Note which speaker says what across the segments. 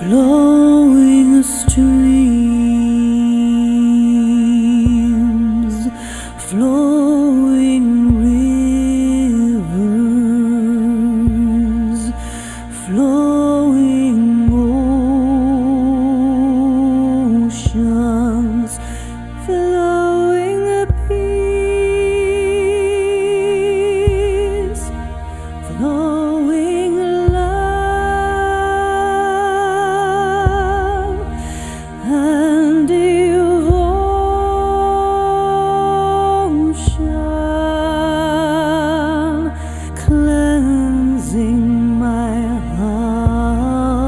Speaker 1: flowing streams, flowing rivers, flowing oceans, flowing peace, flowing love and devotion, cleansing my heart.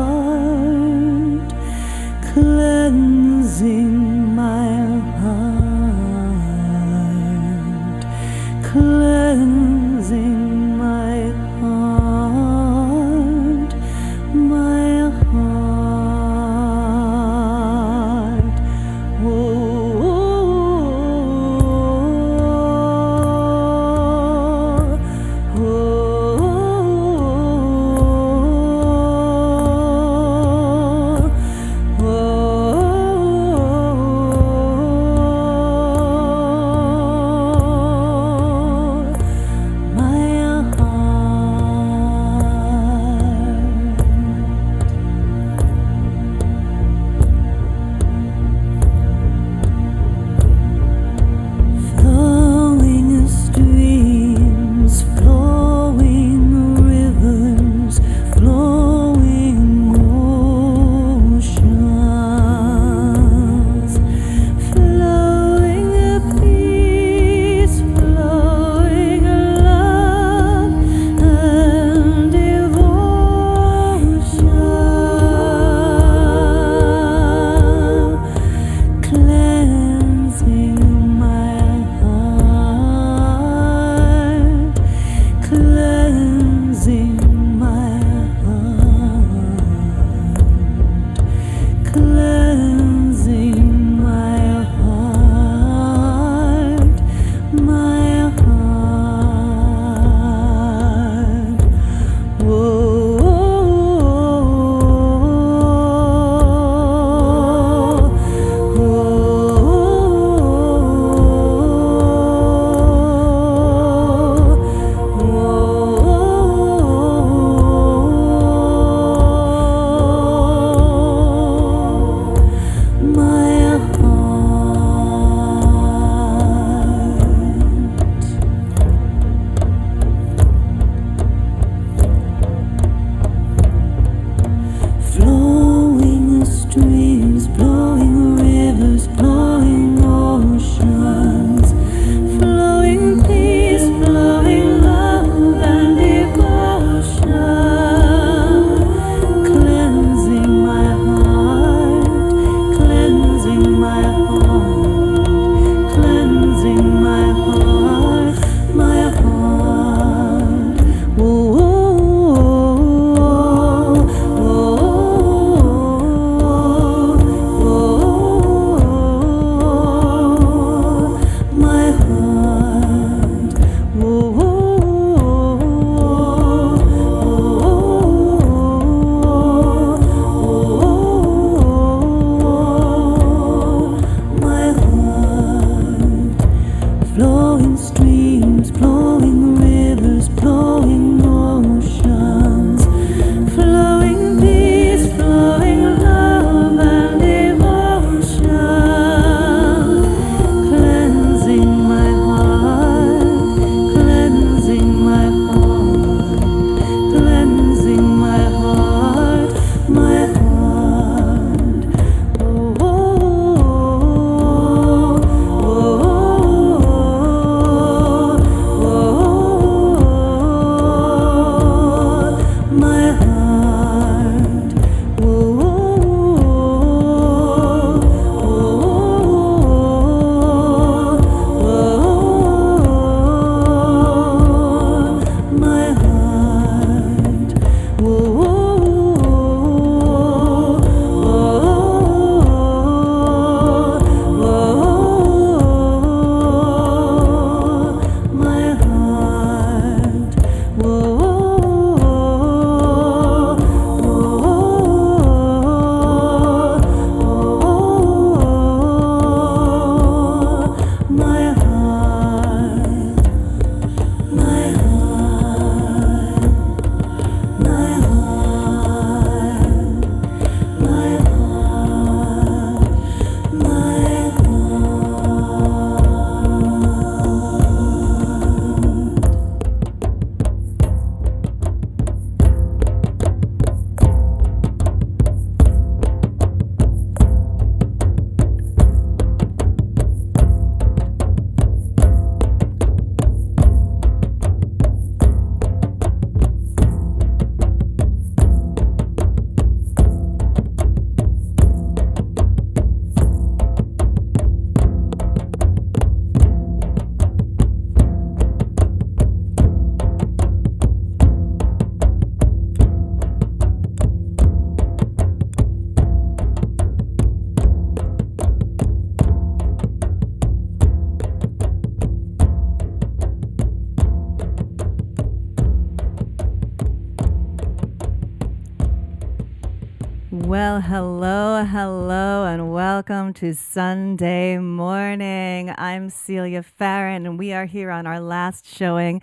Speaker 1: Well, hello, and welcome to Sunday morning. I'm Celia Farran, and we are here on our last showing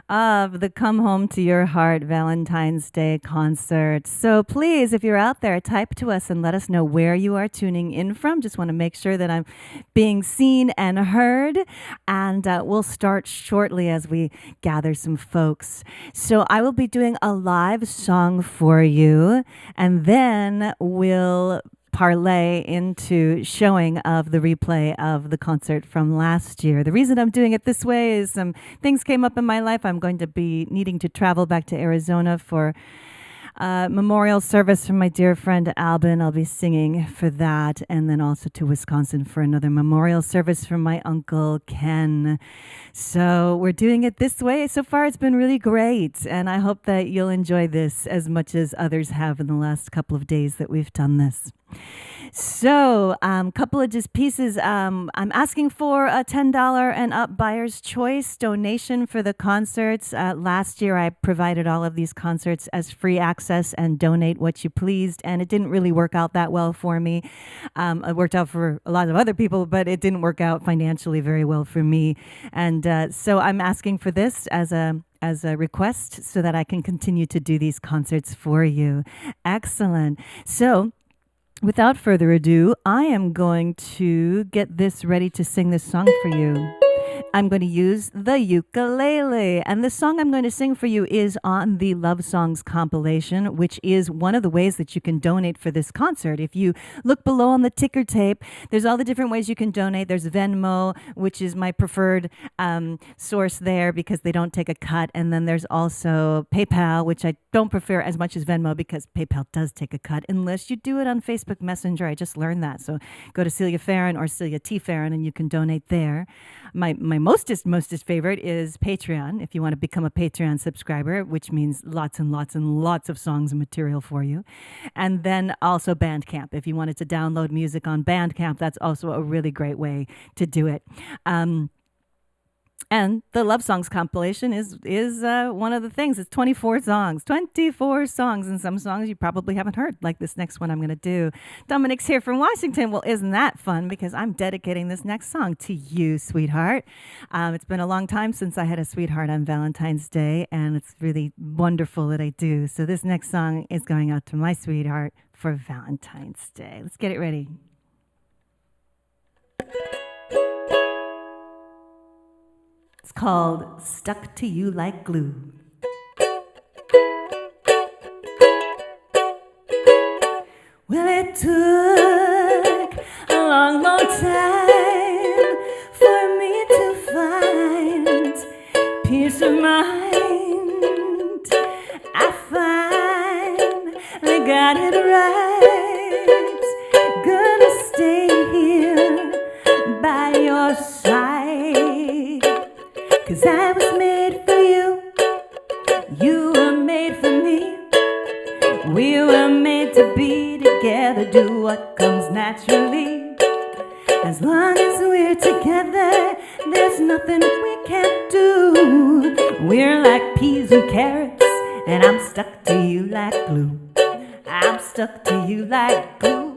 Speaker 1: of the Come Home to Your Heart Valentine's Day concert. So please, if you're out there, type to us and let us know where you are tuning in from. Just want to make sure that I'm being seen and heard, and we'll start shortly as we gather some folks. So I will be doing a live song for you, and then we'll parlay into showing of the replay of the concert from last year. The reason I'm doing it this way is some things came up in my life. I'm going to be needing to travel back to Arizona for memorial service for my dear friend Albin. I'll be singing for that, and then also to Wisconsin for another memorial service for my uncle Ken. So we're doing it this way. So far it's been really great, and I hope that you'll enjoy this as much as others have in the last couple of days that we've done this. So, couple of just pieces. I'm asking for a $10 and up buyer's choice donation for the concerts. Last year, I provided all of these concerts as free access and donate what you pleased, and it didn't really work out that well for me. It worked out for a lot of other people, but it didn't work out financially very well for me. And so I'm asking for this as a request so that I can continue to do these concerts for you. Excellent. So, without further ado, I am going to get this ready to sing this song for you. I'm going to use the ukulele, and the song I'm going to sing for you is on the Love Songs compilation, which is one of the ways that you can donate for this concert. If you look below on the ticker tape, there's all the different ways you can donate. There's Venmo, which is my preferred source there because they don't take a cut, and then there's also PayPal, which I don't prefer as much as Venmo because PayPal does take a cut unless you do it on Facebook Messenger. I just learned that. So go to Celia Farran or Celia T. Farran and you can donate there. My mostest favorite is Patreon, if you want to become a Patreon subscriber, which means lots and lots and lots of songs and material for you. And then also Bandcamp. If you wanted to download music on Bandcamp, that's also a really great way to do it. And the Love Songs compilation is one of the things. It's 24 songs, and some songs you probably haven't heard, like this next one I'm going to do. Dominic's here from Washington. Well, isn't that fun? Because I'm dedicating this next song to you, sweetheart. It's been a long time since I had a sweetheart on Valentine's Day, and it's really wonderful that I do. So this next song is going out to my sweetheart for Valentine's Day. Let's get it ready. It's called Stuck to You Like Glue. Well, it took a long, long time for me to find peace of mind. I finally got it right. Gonna stay here by your side. 'Cause I was made for you, you were made for me. We were made to be together, do what comes naturally. As long as we're together, there's nothing we can't do. We're like peas and carrots, and I'm stuck to you like glue. I'm stuck to you like glue.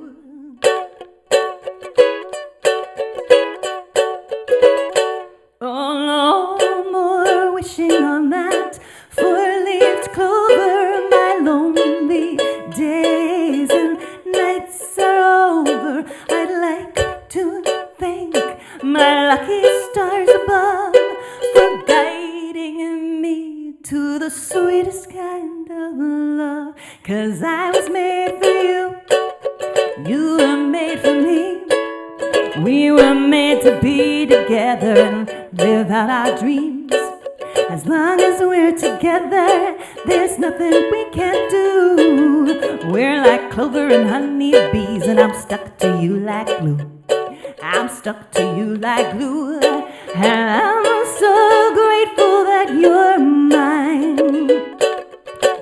Speaker 1: On that four-leaved clover, my lonely days and nights are over. I'd like to thank my lucky stars above for guiding me to the sweetest kind of love. 'Cause I was made for you, you were made for me. We were made to be together and live out our dreams. As long as we're together, there's nothing we can't do. We're like clover and honey bees, and I'm stuck to you like glue. I'm stuck to you like glue. And I'm so grateful that you're mine.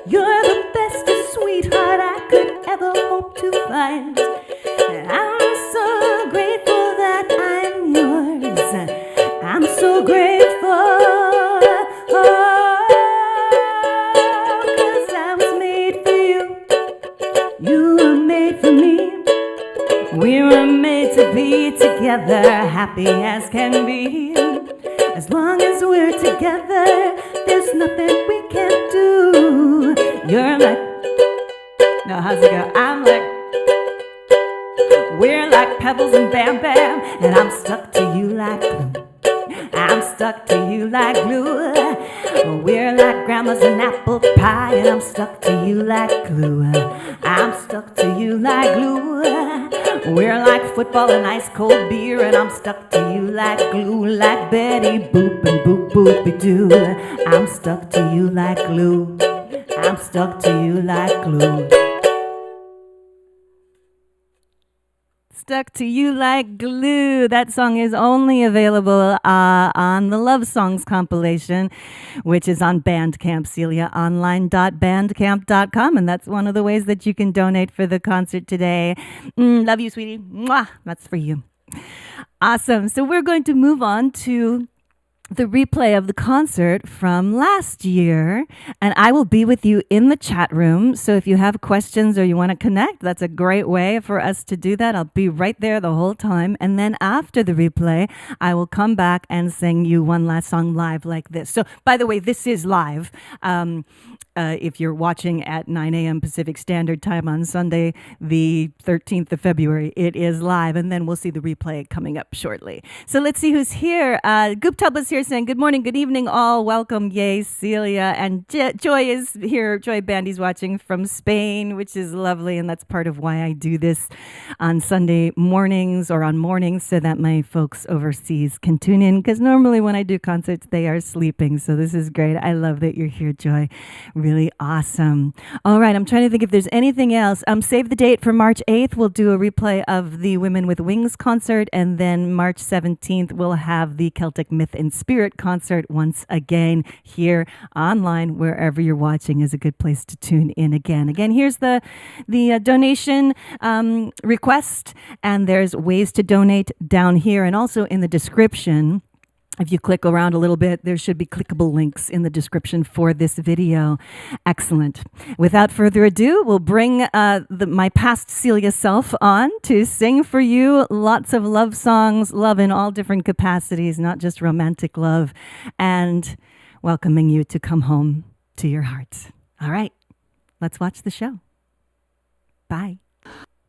Speaker 1: You're the bestest sweetheart I could ever hope to find. And I'm so grateful that I'm yours. I'm so grateful. 'Cause I was made for you. You were made We were made to be together, happy as can be. As long as we're together, there's nothing we can't do. You're like, no, how's it go? I'm like, we're like pebbles and bam bam, and I'm stuck to you like glue. I'm stuck to you like glue. We're like grandma's and apple pie, and I'm stuck to you like glue. I'm stuck to you like glue. We're like football and ice cold beer, and I'm stuck to you like glue, like Betty Boop and Boop Boopy Doo. I'm stuck to you like glue. I'm stuck to you like glue. Stuck to you like glue. That song is only available on the Love Songs compilation, which is on Bandcamp, celiaonline.bandcamp.com. And that's one of the ways that you can donate for the concert today. Love you, sweetie. Mwah. That's for you. Awesome. So we're going to move on to the replay of the concert from last year, and I will be with you in the chat room. So if you have questions or you want to connect, that's a great way for us to do that. I'll be right there the whole time. And then after the replay, I will come back and sing you one last song live like this. So by the way, this is live. If you're watching at 9 a.m. Pacific Standard Time on Sunday, the 13th of February, it is live, and then we'll see the replay coming up shortly. So let's see who's here. Guptabla's here saying, good morning, good evening, all. Welcome, yay, Celia. And Joy is here. Joy Bandy's watching from Spain, which is lovely, and that's part of why I do this on Sunday mornings or on mornings so that my folks overseas can tune in, because normally when I do concerts, they are sleeping. So this is great. I love that you're here, Joy. Really awesome. All right, I'm trying to think if there's anything else. Save the date for March 8th. We'll do a replay of the Women with Wings concert, and then March 17th, we'll have the Celtic Myth and Spirit concert once again here online. Wherever you're watching is a good place to tune in again. Again, here's the donation request, and there's ways to donate down here and also in the description. If you click around a little bit, there should be clickable links in the description for this video. Excellent. Without further ado, we'll bring my past Celia self on to sing for you lots of love songs, love in all different capacities, not just romantic love, and welcoming you to come home to your heart. All right, let's watch the show. Bye.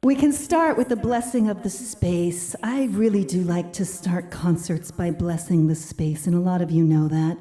Speaker 1: We can start with the blessing of the space. I really do like to start concerts by blessing the space, and a lot of you know that.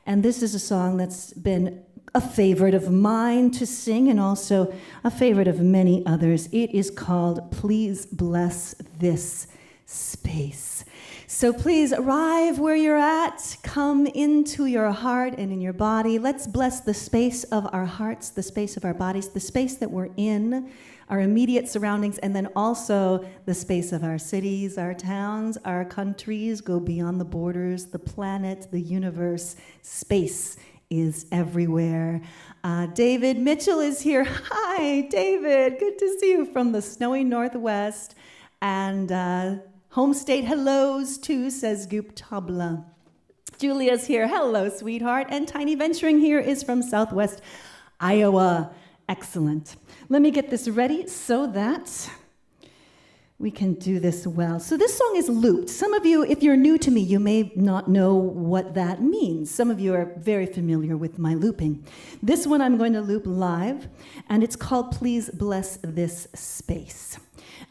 Speaker 1: And this is a song that's been a favorite of mine to sing and also a favorite of many others. It is called Please Bless This Space. So please arrive where you're at, come into your heart and in your body. Let's bless the space of our hearts, the space of our bodies, the space that we're in, our immediate surroundings, and then also the space of our cities, our towns, our countries, go beyond the borders, the planet, the universe. Space is everywhere. David Mitchell is here. Hi, David. Good to see you from the snowy Northwest. And home state hellos too, says Goop Tabla. Julia's here. Hello, sweetheart. And Tiny Venturing here is from Southwest Iowa. Excellent. Let me get this ready so that we can do this well. So this song is looped. Some of you, if you're new to me, you may not know what that means. Some of you are very familiar with my looping. This one I'm going to loop live, and it's called Please Bless This Space.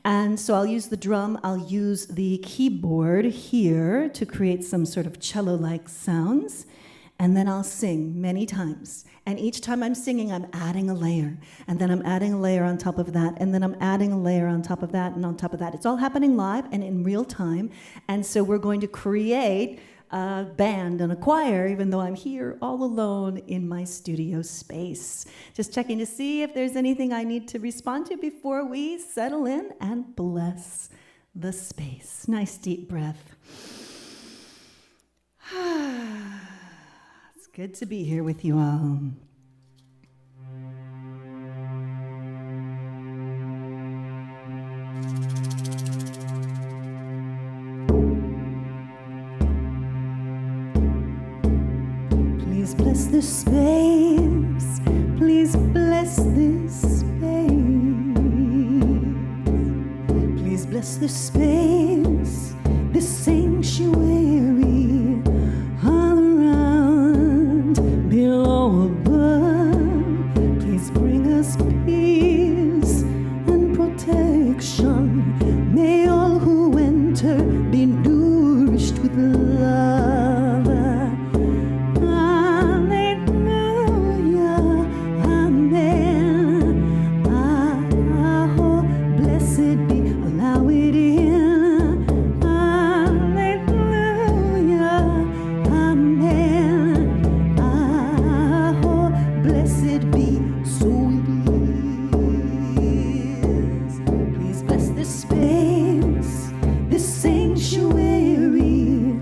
Speaker 1: And so I'll use the drum, I'll use the keyboard here to create some sort of cello-like sounds, and then I'll sing many times. And each time I'm singing, I'm adding a layer, and then I'm adding a layer on top of that, and then I'm adding a layer on top of that, and on top of that. It's all happening live and in real time, and so we're going to create a band and a choir, even though I'm here all alone in my studio space. Just checking to see if there's anything I need to respond to before we settle in and bless the space. Nice deep breath. It's good to be here with you all. Please bless this space. Please bless this space. Please bless
Speaker 2: bless this space, this sanctuary, all around, below, above. Please bring us peace and protection. May all who enter be nourished with love. Hallelujah, amen. Oh, blessed be, allow it in. Hallelujah, amen. Oh, blessed be, so it is. Please bless this space, this sanctuary,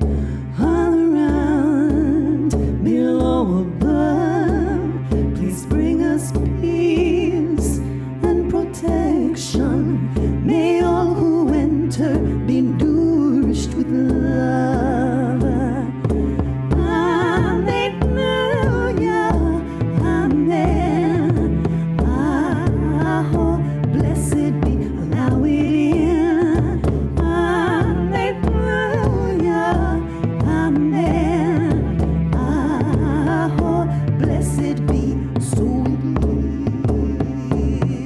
Speaker 2: all around, below, above. Please bring us peace and protection. May all who enter be nourished with love. Hallelujah, amen. Oh, blessed be, allow it in. Hallelujah, amen. Oh, blessed be, so it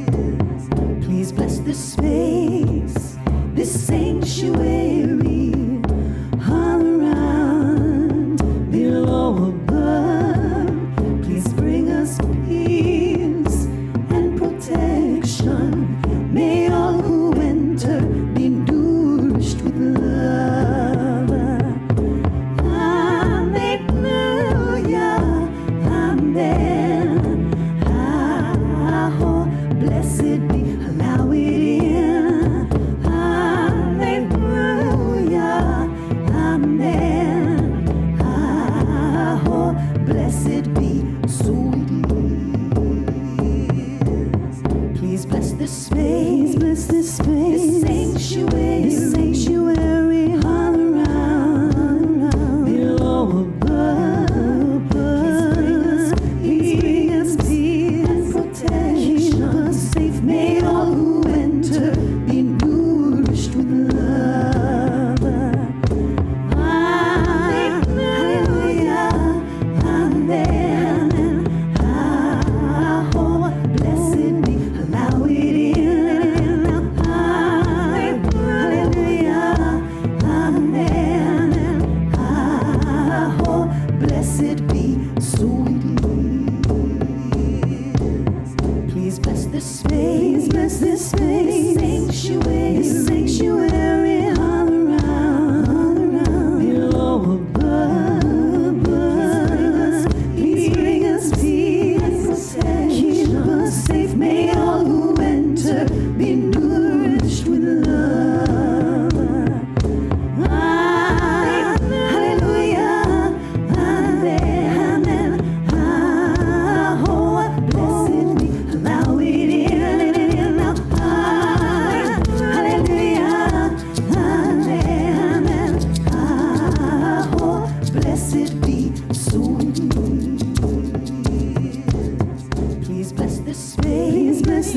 Speaker 2: is. Please bless this space, this sanctuary, all around, below, above. Please bring us peace and protection. May all who enter be nourished with love. Hallelujah, amen. Oh, blessed be, allow it in. Hallelujah, amen. Oh, blessed be, so it is. Please bless this space, bless this space, this sanctuary, all around, below, above. Please bring us peace and protection. Keep us safe. May all who enter be nourished with love. Hallelujah, amen. Oh, blessed be, allow it in. Hallelujah, amen. Oh, blessed be, so it is. Please bless this space, this sanctuary, all around, below, above. Please bring us peace and protection. Keep us safe. May all who enter be nourished with love. Hallelujah, amen. Oh, blessed be, allow it in. Hallelujah, amen. Oh, blessed be, so it is. Please bless this space, this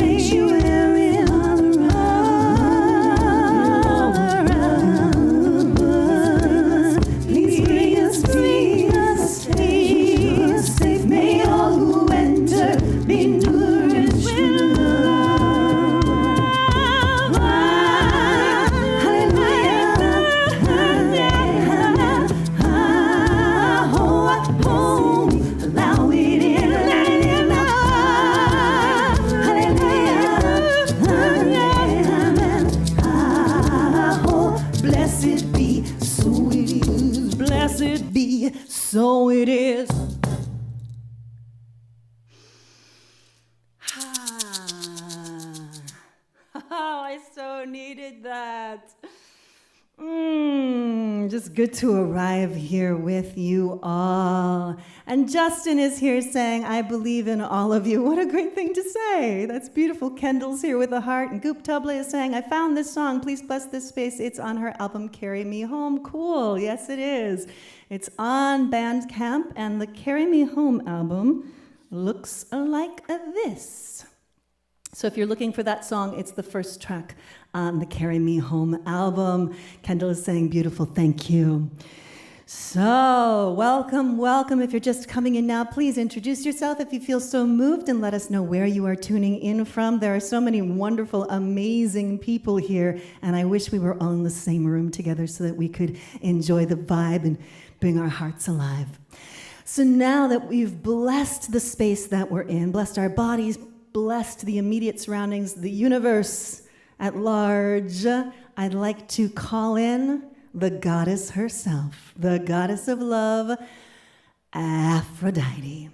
Speaker 2: sanctuary, all around. Please bring us peace, safe. May all who enter be nourished with love. Hallelujah, amen. Oh, allow it in. Hallelujah, amen. Oh, blessed be, so it is. Blessed be, so it is. Oh, I so needed that. Just good to arrive here with you all. And Justin is here saying, I believe in all of you. What a great thing to say. That's beautiful. Kendall's here with a heart. And Goop Table is saying, I found this song. Please bless this space. It's on her album, Carry Me Home. Cool. Yes, it is. It's on Bandcamp. And the Carry Me Home album looks like this. So if you're looking for that song, it's the first track on the Carry Me Home album. Kendall is saying beautiful, thank you. So, welcome. If you're just coming in now, please introduce yourself if you feel so moved and let us know where you are tuning in from. There are so many wonderful, amazing people here, and I wish we were all in the same room together so that we could enjoy the vibe and bring our hearts alive. So now that we've blessed the space that we're in, blessed our bodies, blessed the immediate surroundings, the universe at large, I'd like to call in the goddess herself, the goddess of love, Aphrodite.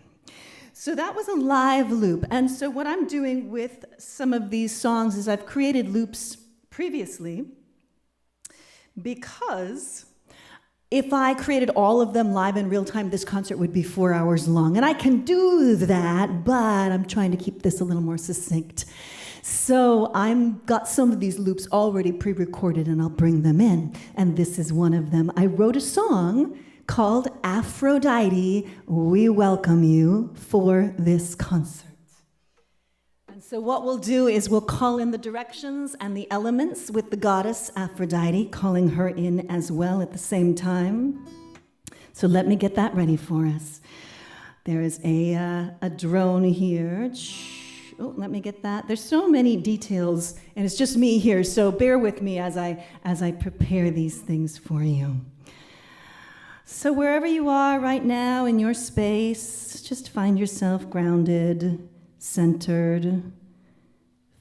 Speaker 2: So that was a live loop. And so what I'm doing with some of these songs is I've created loops previously because if I created all of them live in real time, this concert would be 4 hours long. And I can do that, but I'm trying to keep this a little more succinct. So I've got some of these loops already pre-recorded, and I'll bring them in. And this is one of them. I wrote a song called Aphrodite, We Welcome You, for this concert. And so what we'll do is we'll call in the directions and the elements with the goddess Aphrodite, calling her in as well at the same time. So let me get that ready for us. There is a drone here. Oh, let me get that. There's so many details, and it's just me here, so bear with me as I prepare these things for you. So wherever you are right now in your space, just find yourself grounded, centered,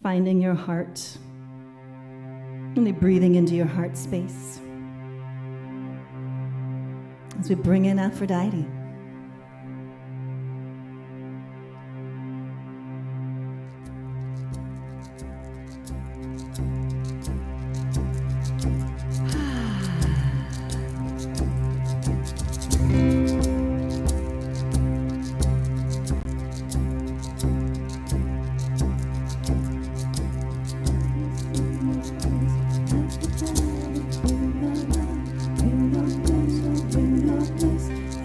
Speaker 2: finding your heart, really breathing into your heart space as we bring in Aphrodite.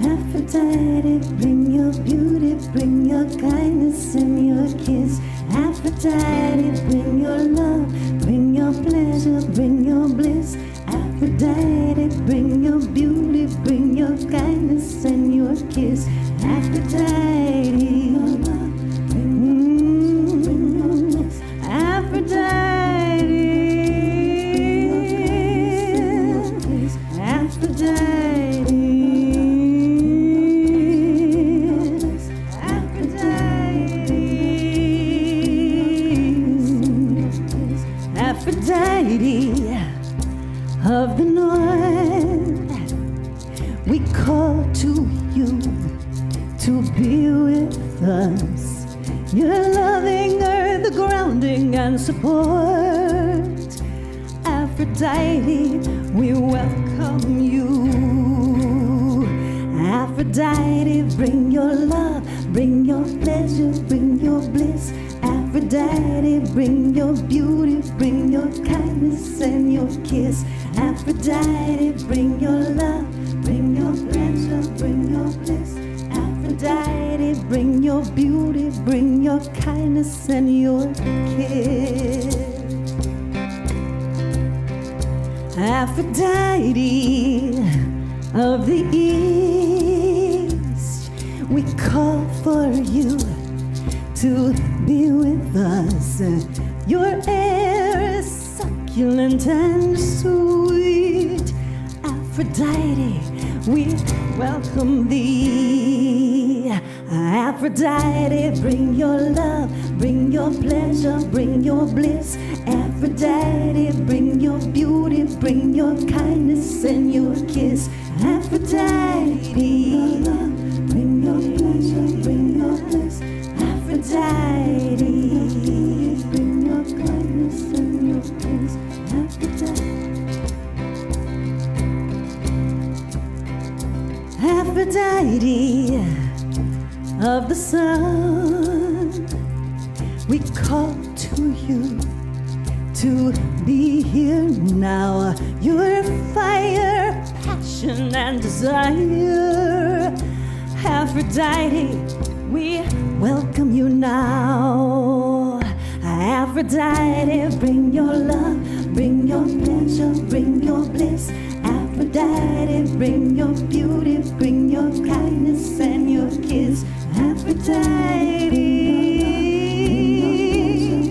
Speaker 3: Aphrodite, bring your beauty, bring your kindness and your kiss. Aphrodite, bring your love, bring your pleasure, bring your bliss. Aphrodite, bring your beauty, bring your kindness and your kiss. Aphrodite, your love, bring your bliss. Aphrodite, Aphrodite. Aphrodite of the north, we call to you to be with us. Your loving earth, the grounding and support. Aphrodite, we welcome you. Aphrodite, bring your love, bring your pleasure, bring your bliss. Aphrodite, bring your beauty, bring your kindness and your kiss. Aphrodite, bring your love, bring your pleasure, bring your bliss. Aphrodite, bring your beauty, bring your kindness and your kiss. Aphrodite of the east, we call for you to be with us. Your air is succulent and sweet. Aphrodite, we welcome thee. Aphrodite, bring your love, bring your pleasure, bring your bliss. Aphrodite, bring your beauty, bring your kindness and your kiss. Aphrodite, bring your love, bring your pleasure, bring your bliss. Aphrodite, bring your kindness and your grace. Aphrodite of the sun, we call to you to be here now. Your fire, passion and desire. Aphrodite, we welcome you now. Aphrodite, bring your love, bring your pleasure, bring your bliss. Aphrodite, bring your beauty, bring your kindness and your kiss. Aphrodite,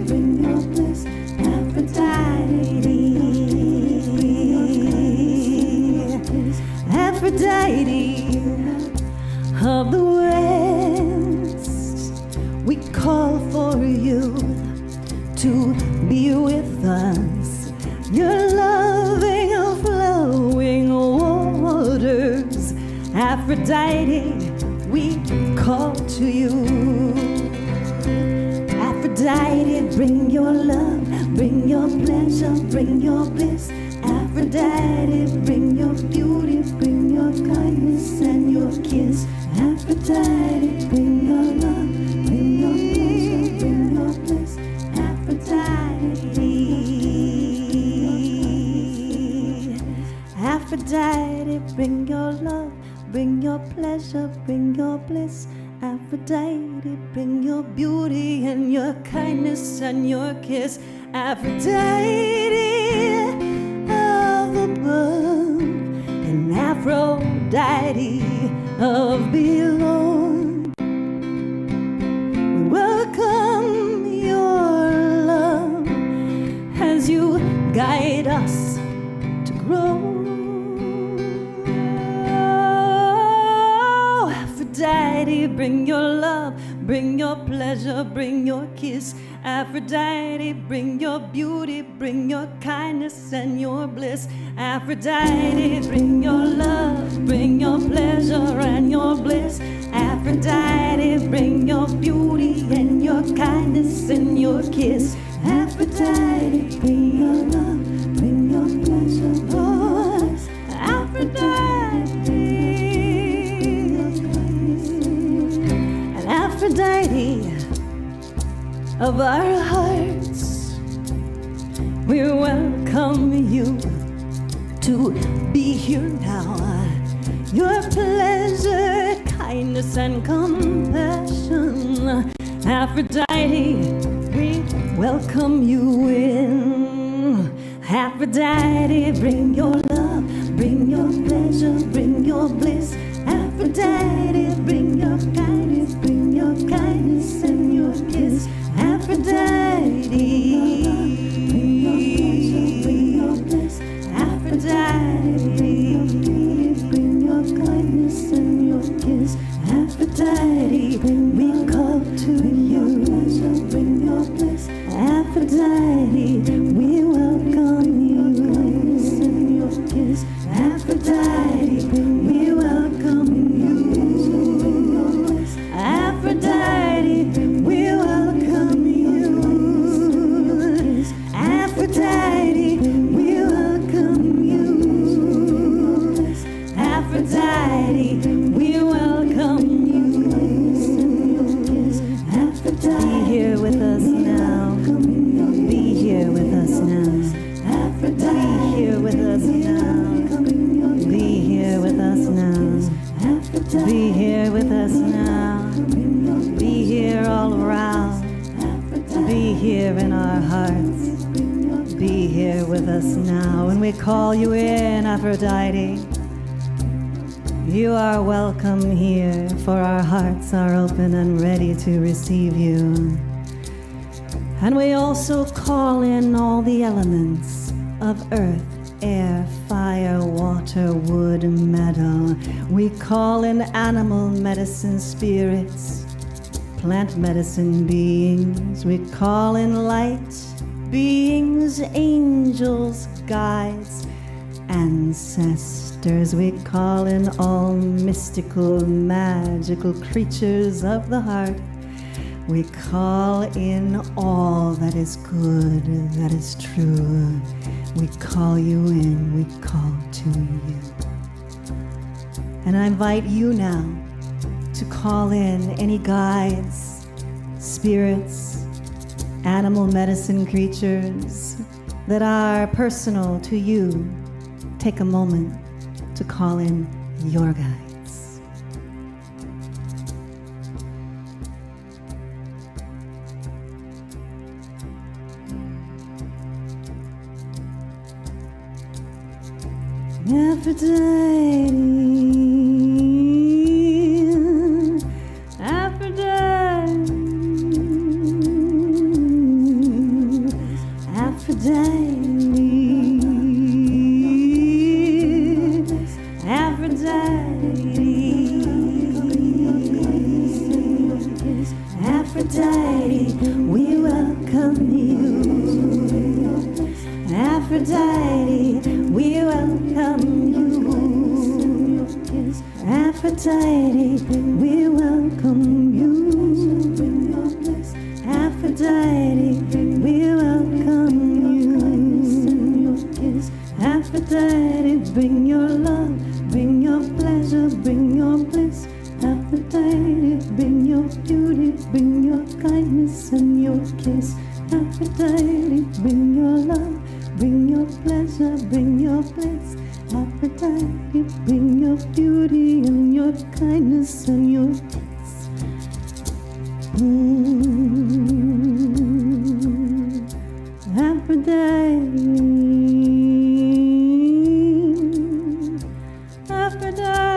Speaker 3: bring your bliss. Aphrodite, Aphrodite of the West, we call for you to be with us. Your loving flowing waters, Aphrodite, we call to you. Aphrodite, bring your love, bring your pleasure, bring your bliss. Aphrodite, bring your beauty, bring your kindness and your kiss. Aphrodite, bring your love, bring your pleasure, bring your bliss. Aphrodite, Aphrodite, bring your love, bring your pleasure, bring your bliss. Aphrodite, bring your beauty and your kindness and your kiss. Aphrodite of above and Aphrodite of below, we welcome your love as you guide us to grow. Aphrodite, bring your love, bring your pleasure, bring your kiss. Aphrodite, bring your beauty, bring your kindness and your bliss. Aphrodite, bring your love, bring your pleasure and your bliss. Aphrodite, bring your beauty and your kindness and your kiss. Aphrodite, bring your love, bring your pleasure, oh, Aphrodite, and Aphrodite of our hearts, we welcome you to be here now. Your pleasure, kindness, and compassion, Aphrodite, we welcome you in. Aphrodite, bring your love, bring your pleasure, bring your bliss. Aphrodite, bring your kindness, bring your kindness and your kiss. Aphrodite, bring your pleasure, bring your bliss. Aphrodite, bring your kindness and your kiss. Aphrodite, we call to you. Bring your bliss. Aphrodite, we welcome you. And your kiss. Aphrodite, we welcome you. Aphrodite, we welcome you. Aphrodite, we welcome you. Aphrodite, we welcome you. Aphrodite, be here with us now. Be here with us now. Aphrodite, be here with us now. Be here with us now. Be here with us now. Be here all around. Be here in our hearts. Be here with us now. And we call you in, Aphrodite. You are welcome here, for our hearts are open and ready to receive you. And we also call in all the elements of earth, air, fire, water, wood, metal. We call in animal medicine spirits, plant medicine beings. We call in light beings, angels, guides, ancestors. We call in all mystical, magical creatures of the heart. We call in all that is good, that is true. We call you in, we call to you. And I invite you now to call in any guides, spirits, animal medicine creatures that are personal to you. Take a moment to call in your guides. Aphrodite, Aphrodite, Aphrodite, we welcome you. Aphrodite, we welcome you. Aphrodite, we welcome you. Aphrodite, we welcome you. Aphrodite, bring your love, bring your pleasure, bring your bliss. Aphrodite, bring your beauty, bring your kindness and your kiss. Aphrodite, bring your love, bring your pleasure, bring your bliss. Aphrodite, bring your beauty and your kindness and your kiss. Aphrodite, Aphrodite,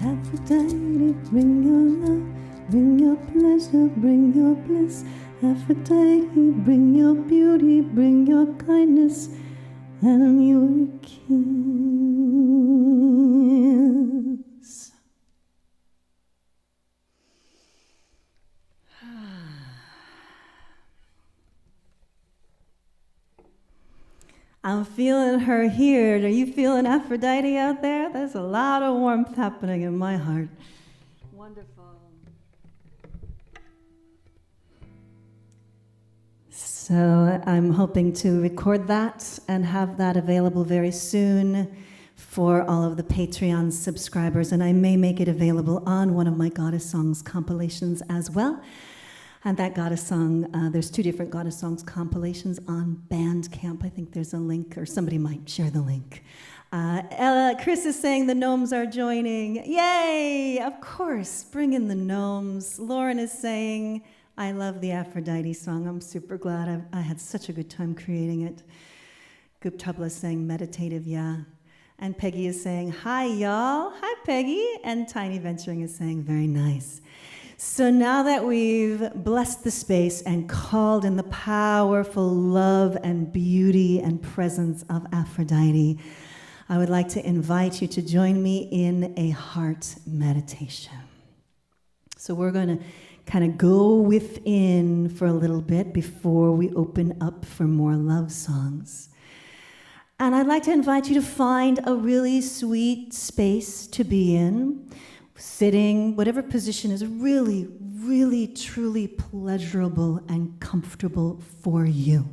Speaker 3: Aphrodite, bring your love, bring your pleasure, bring your bliss. Aphrodite, bring your beauty, bring your kindness and your kiss.
Speaker 2: I'm feeling her here. Are you feeling Aphrodite out there? There's a lot of warmth happening in my heart. Wonderful. So I'm hoping to record that and have that available very soon for all of the Patreon subscribers. And I may make it available on one of my Goddess Songs compilations as well. And that Goddess Song, there's 2 different Goddess Songs compilations on Bandcamp. I think there's a link, or somebody might share the link. Chris is saying the gnomes are joining. Yay! Of course, bring in the gnomes. Lauren is saying, I love the Aphrodite song. I'm super glad. I had such a good time creating it. Goop Tubla is saying meditative, yeah. And Peggy is saying, hi, y'all. Hi, Peggy. And Tiny Venturing is saying, very nice. So now that we've blessed the space and called in the powerful love and beauty and presence of Aphrodite, I would like to invite you to join me in a heart meditation. So we're going to kind of go within for a little bit before we open up for more love songs. And I'd like to invite you to find a really sweet space to be in. Sitting, whatever position is really, really, truly pleasurable and comfortable for you.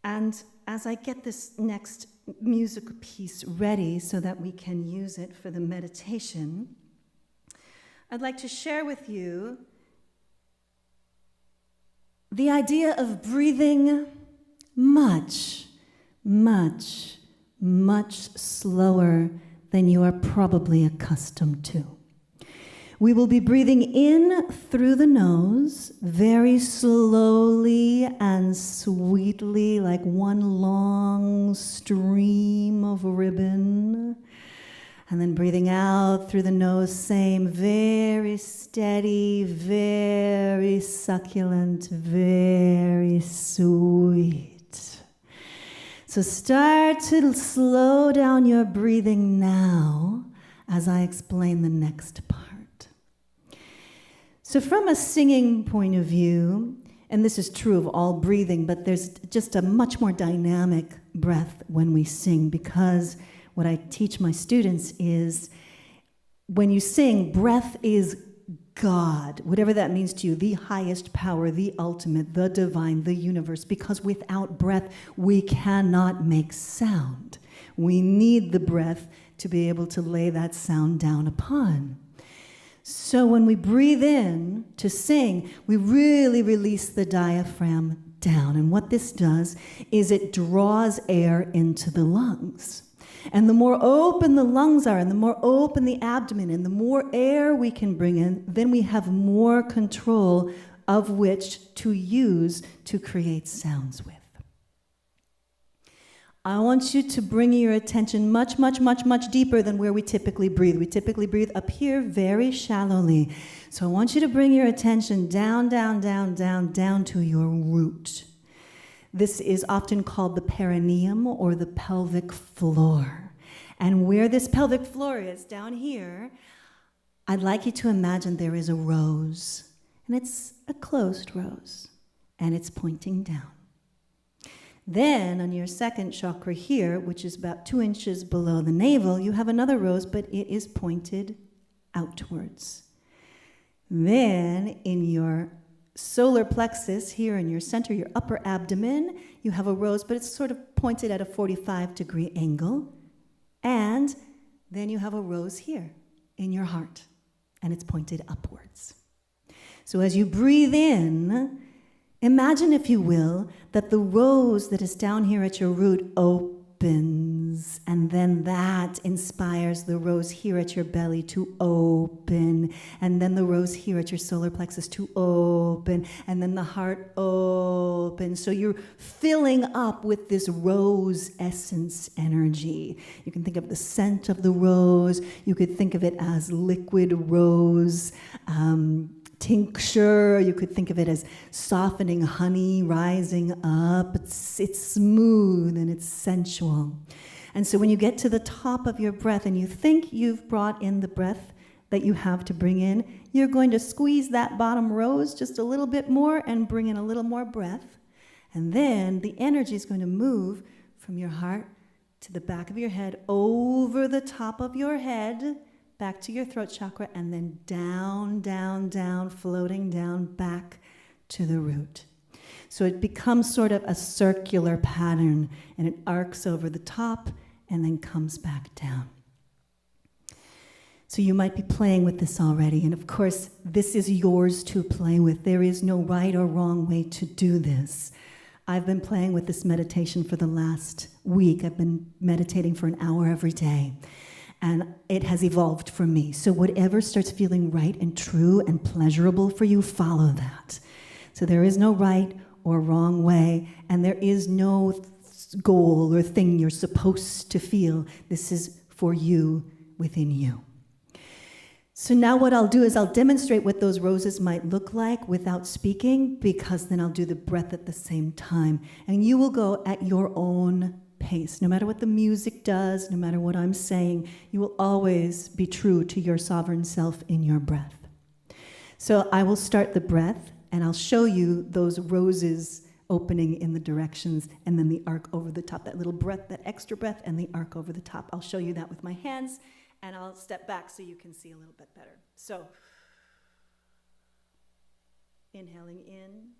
Speaker 2: And as I get this next music piece ready so that we can use it for the meditation, I'd like to share with you the idea of breathing much, much, much slower than you are probably accustomed to. We will be breathing in through the nose, very slowly and sweetly, like one long stream of ribbon. And then breathing out through the nose, same, very steady, very succulent, very sweet. So start to slow down your breathing now as I explain the next part. So from a singing point of view, and this is true of all breathing, but there's just a much more dynamic breath when we sing, because what I teach my students is when you sing, breath is God, whatever that means to you, the highest power, the ultimate, the divine, the universe, because without breath, we cannot make sound. We need the breath to be able to lay that sound down upon. So when we breathe in to sing, we really release the diaphragm down. And what this does is it draws air into the lungs. And the more open the lungs are, and the more open the abdomen, and the more air we can bring in, then we have more control of which to use to create sounds with. I want you to bring your attention much, much, much, much deeper than where we typically breathe. We typically breathe up here very shallowly. So I want you to bring your attention down, down, down, down, down to your root. This is often called the perineum or the pelvic floor. And where this pelvic floor is, down here, I'd like you to imagine there is a rose. And it's a closed rose. And it's pointing down. Then on your second chakra here, which is about 2 inches below the navel, you have another rose, but it is pointed outwards. Then in your solar plexus here in your center, your upper abdomen, you have a rose, but it's sort of pointed at a 45-degree angle. And then you have a rose here in your heart, and it's pointed upwards. So as you breathe in, imagine, if you will, that the rose that is down here at your root opens, and then that inspires the rose here at your belly to open, and then the rose here at your solar plexus to open, and then the heart opens. So you're filling up with this rose essence energy. You can think of the scent of the rose. You could think of it as liquid rose tincture. You could think of it as softening honey rising up. It's smooth and it's sensual. And so when you get to the top of your breath and you think you've brought in the breath that you have to bring in, you're going to squeeze that bottom rose just a little bit more and bring in a little more breath. And then the energy is going to move from your heart to the back of your head, over the top of your head, back to your throat chakra, and then down, down, down, floating down back to the root. So it becomes sort of a circular pattern, and it arcs over the top and then comes back down. So you might be playing with this already, and of course, this is yours to play with. There is no right or wrong way to do this. I've been playing with this meditation for the last week. I've been meditating for an hour every day. And it has evolved for me. So whatever starts feeling right and true and pleasurable for you, follow that. So there is no right or wrong way, and there is no goal or thing you're supposed to feel. This is for you, within you. So now what I'll do is I'll demonstrate what those roses might look like without speaking, because then I'll do the breath at the same time. And you will go at your own pace. No matter what the music does, no matter what I'm saying, you will always be true to your sovereign self in your breath. So I will start the breath, and I'll show you those roses opening in the directions, and then the arc over the top, that little breath, that extra breath, and the arc over the top. I'll show you that with my hands, and I'll step back so you can see a little bit better. So, inhaling in.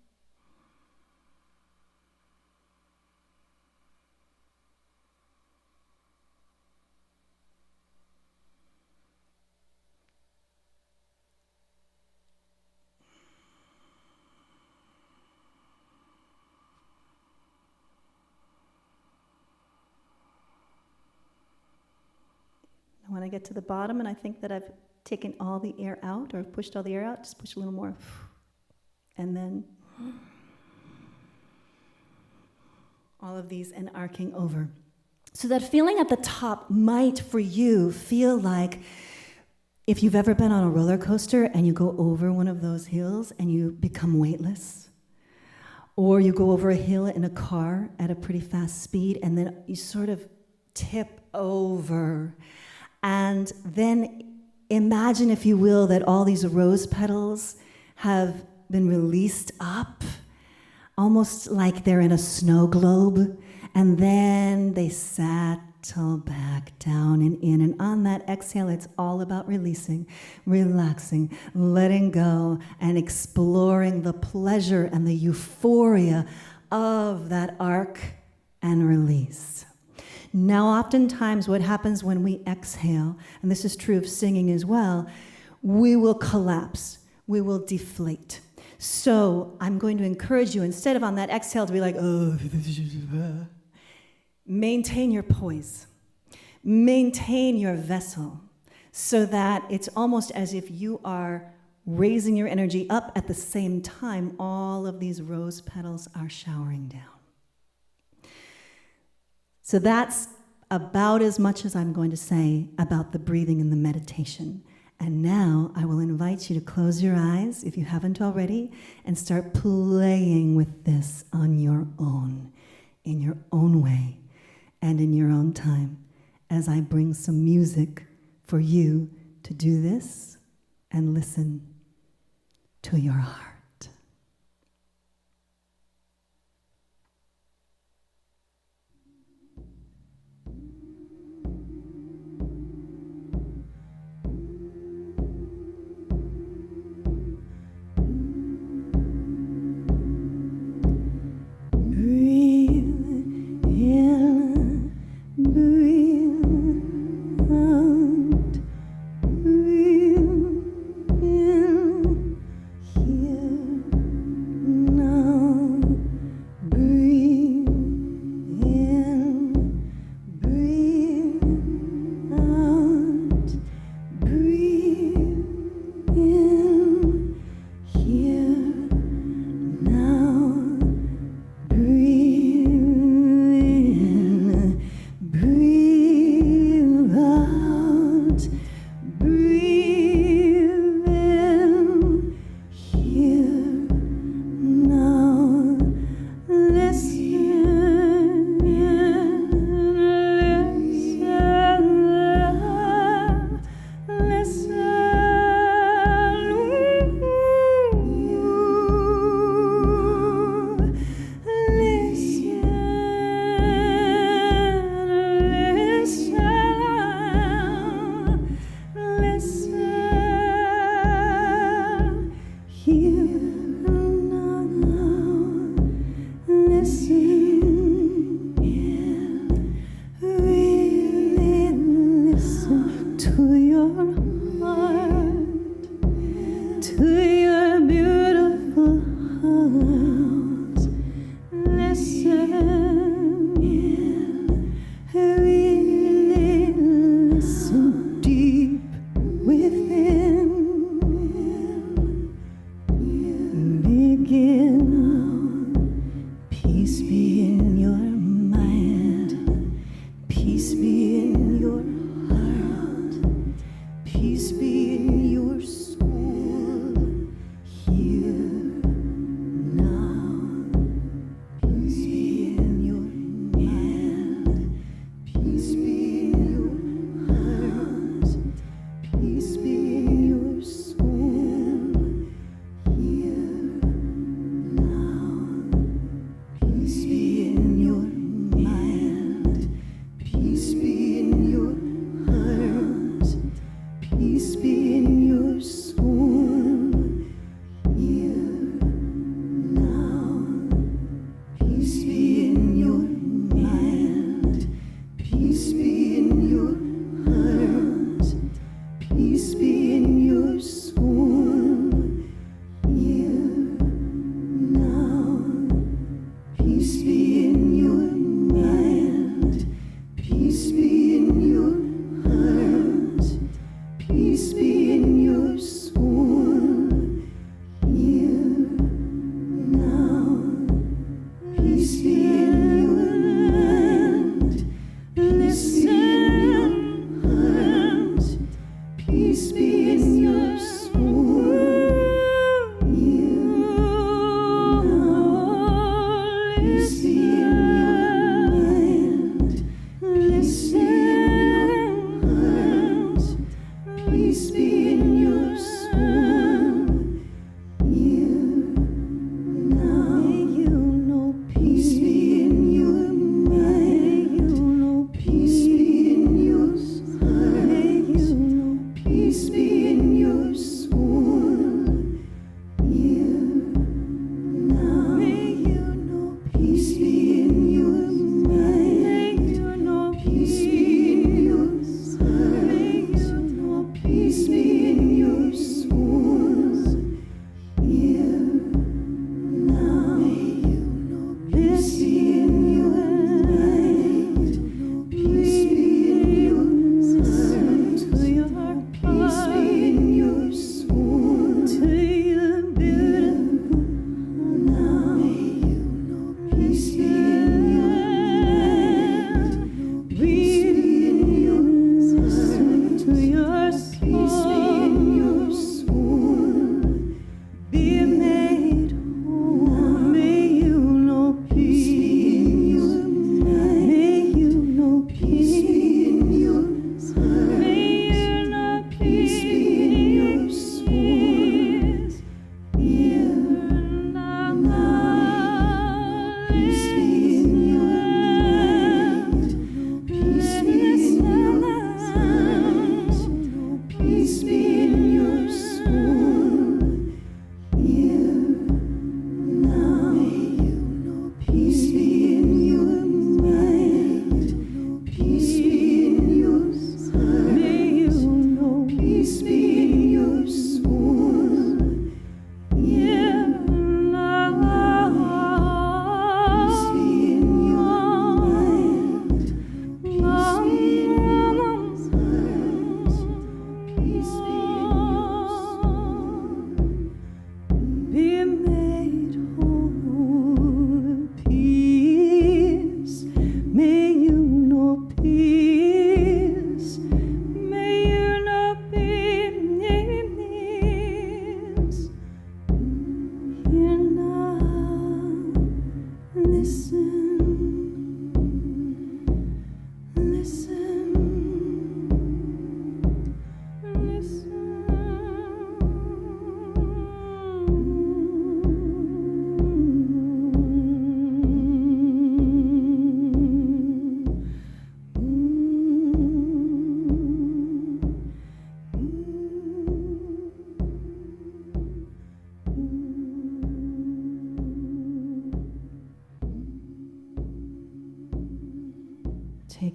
Speaker 2: When I get to the bottom and I think that I've taken all the air out or pushed all the air out, just push a little more. And then all of these and arcing over. So that feeling at the top might, for you, feel like if you've ever been on a roller coaster and you go over one of those hills and you become weightless. Or you go over a hill in a car at a pretty fast speed and then you sort of tip over. And then imagine, if you will, that all these rose petals have been released up, almost like they're in a snow globe, and then they settle back down and in. And on that exhale, it's all about releasing, relaxing, letting go, and exploring the pleasure and the euphoria of that arc and release. Now, oftentimes what happens when we exhale, and this is true of singing as well, we will collapse, we will deflate. So I'm going to encourage you, instead of on that exhale to be like, oh, maintain your poise. maintain your vessel so that it's almost as if you are raising your energy up at the same time all of these rose petals are showering down. So that's about as much as I'm going to say about the breathing and the meditation. And now I will invite you to close your eyes, if you haven't already, and start playing with this on your own, in your own way, and in your own time, as I bring some music for you to do this and listen to your heart.
Speaker 3: Peace be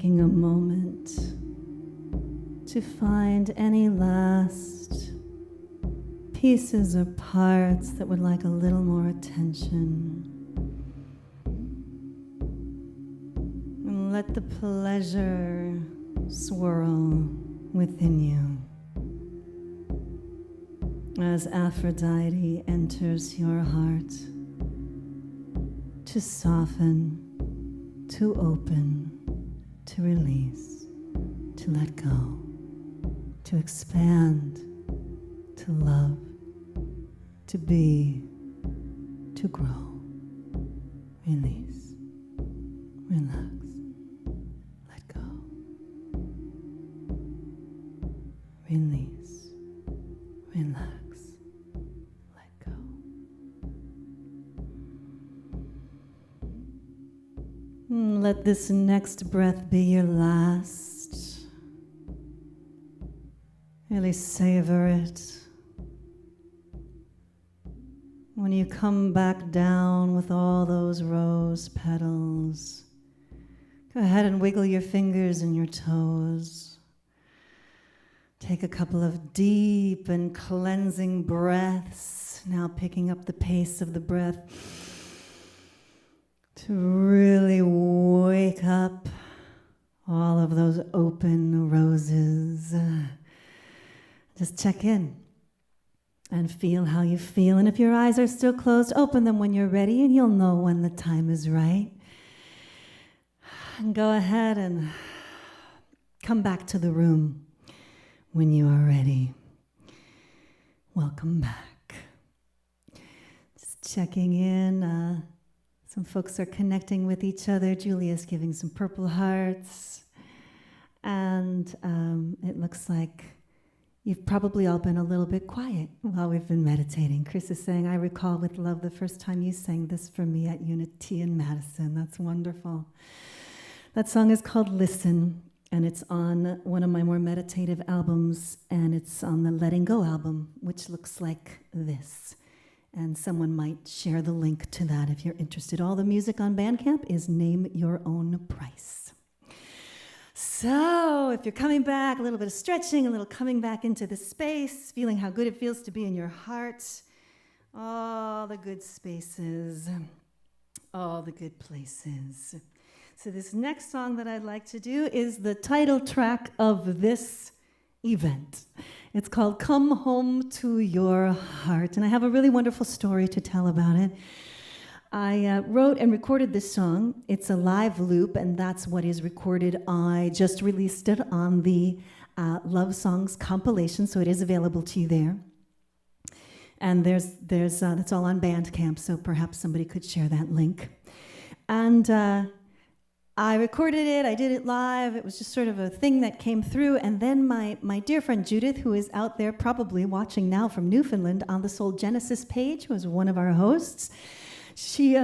Speaker 2: taking a moment to find any last pieces or parts that would like a little more attention. And let the pleasure swirl within you as Aphrodite enters your heart to soften, to open, to release, to let go, to expand, to love, to be, to grow. Release, relax, let go. Release, relax, let go. Let this next breath be your last. Really savor it. When you come back down with all those rose petals, go ahead and wiggle your fingers and your toes. Take a couple of deep and cleansing breaths, now picking up the pace of the breath to really wake up all of those open roses. Just check in and feel how you feel. And if your eyes are still closed, open them when you're ready, and you'll know when the time is right. And go ahead and come back to the room when you are ready. Welcome back. Just checking in. Some folks are connecting with each other. Julia's giving some purple hearts. And it looks like you've probably all been a little bit quiet while we've been meditating. Chris is saying, I recall with love the first time you sang this for me at Unity in Madison. That's wonderful. That song is called Listen, and it's on one of my more meditative albums, and it's on the Letting Go album, which looks like this. And someone might share the link to that if you're interested. All the music on Bandcamp is Name Your Own Price. So if you're coming back, a little bit of stretching, a little coming back into the space, feeling how good it feels to be in your heart, all the good spaces, all the good places. So this next song that I'd like to do is the title track of this event. It's called Come Home to Your Heart, and I have a really wonderful story to tell about it. I wrote and recorded this song. It's a live loop, and that's what is recorded. I just released it on the Love Songs compilation, so it is available to you there. And there's that's all on Bandcamp, so perhaps somebody could share that link. And I recorded it, I did it live, it was just sort of a thing that came through, and then my dear friend Judith, who is out there probably watching now from Newfoundland on the Soul Genesis page, who was one of our hosts, she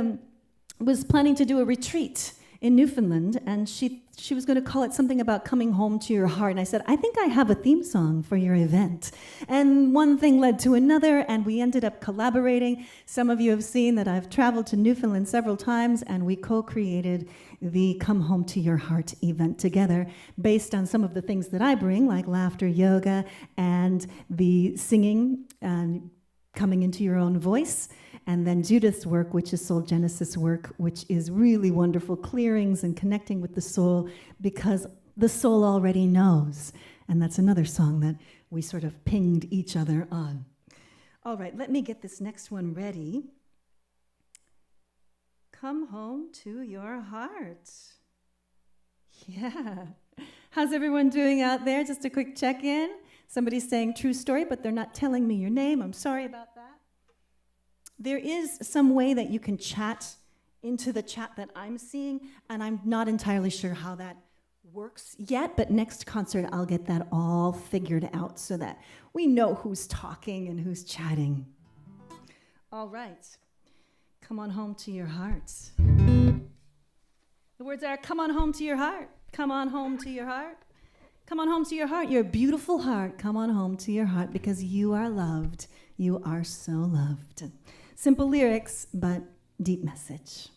Speaker 2: was planning to do a retreat in Newfoundland, and she was going to call it something about coming home to your heart. And I said, I think I have a theme song for your event. And one thing led to another, and we ended up collaborating. Some of you have seen that I've traveled to Newfoundland several times, and we co-created the Come Home to Your Heart event together based on some of the things that I bring, like laughter, yoga, and the singing and coming into your own voice. And then Judith's work, which is Soul Genesis work, which is really wonderful clearings and connecting with the soul, because the soul already knows. And that's another song that we sort of pinged each other on. All right, let me get this next one ready. Come home to your heart. Yeah. How's everyone doing out there? Just a quick check-in. Somebody's saying true story, but they're not telling me your name. I'm sorry about that. There is some way that you can chat into the chat that I'm seeing, and I'm not entirely sure how that works yet, but next concert I'll get that all figured out so that we know who's talking and who's chatting. All right. Come on home to your heart. The words are, come on home to your heart. Come on home to your heart. Come on home to your heart. Your beautiful heart. Come on home to your heart because you are loved. You are so loved. Simple lyrics, but deep message.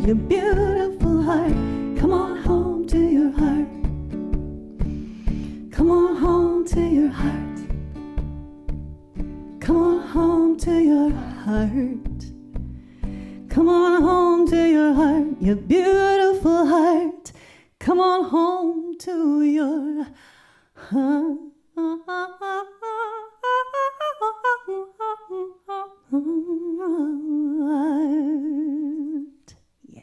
Speaker 2: your beautiful heart. Come on home to your heart. Come on home to your heart. Come on home to your heart. Come on home to your heart, your beautiful heart. Come on home to your heart. Yeah.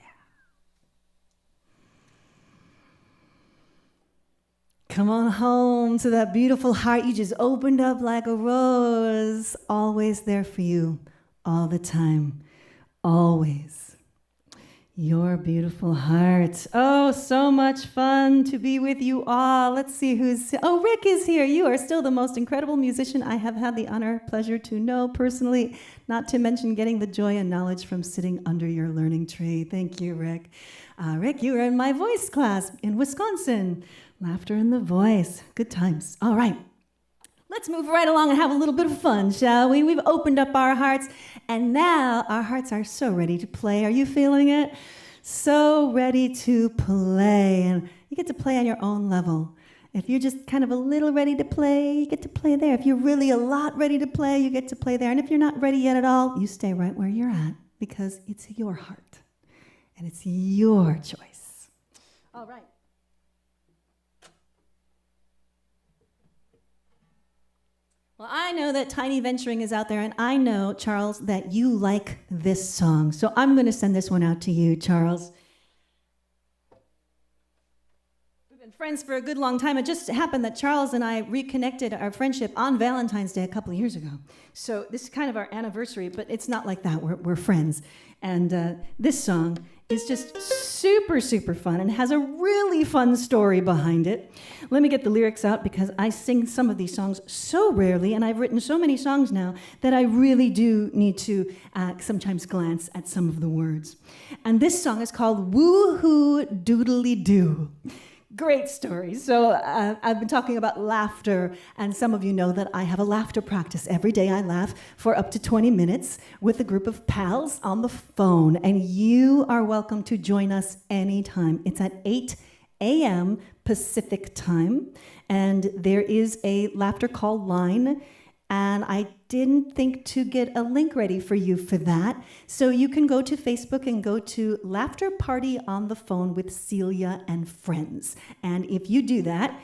Speaker 2: Come on home to that beautiful heart you just opened up like a rose. Always there for you, all the time. Always. Your beautiful heart. Oh, so much fun to be with you all. Let's see who's... Oh, Rick is here. You are still the most incredible musician I have had the honor, pleasure to know personally, not to mention getting the joy and knowledge from sitting under your learning tree. Thank you, Rick. Rick, you were in my voice class in Wisconsin. Laughter in the voice. Good times. All right. Let's move right along and have a little bit of fun, shall we? We've opened up our hearts, and now our hearts are so ready to play. Are you feeling it? So ready to play, and you get to play on your own level. If you're just kind of a little ready to play, you get to play there. If you're really a lot ready to play, you get to play there. And if you're not ready yet at all, you stay right where you're at, because it's your heart, and it's your choice. All right. Well, I know that Tiny Venturing is out there, and I know, Charles, that you like this song. So I'm going to send this one out to you, Charles. We've been friends for a good long time. It just happened that Charles and I reconnected our friendship on Valentine's Day a couple of years ago. So this is kind of our anniversary, but it's not like that. We're friends. And this song is just super, super fun and has a really fun story behind it. Let me get the lyrics out, because I sing some of these songs so rarely, and I've written so many songs now that I really do need to sometimes glance at some of the words. And this song is called Woo-Hoo Doodly Doo. Great story. So I've been talking about laughter, and some of you know that I have a laughter practice. Every day I laugh for up to 20 minutes with a group of pals on the phone, and you are welcome to join us anytime. It's at 8 a.m. Pacific time, and there is a laughter call line, and I didn't think to get a link ready for you for that. So you can go to Facebook and go to Laughter Party on the Phone with Celia and Friends. And if you do that,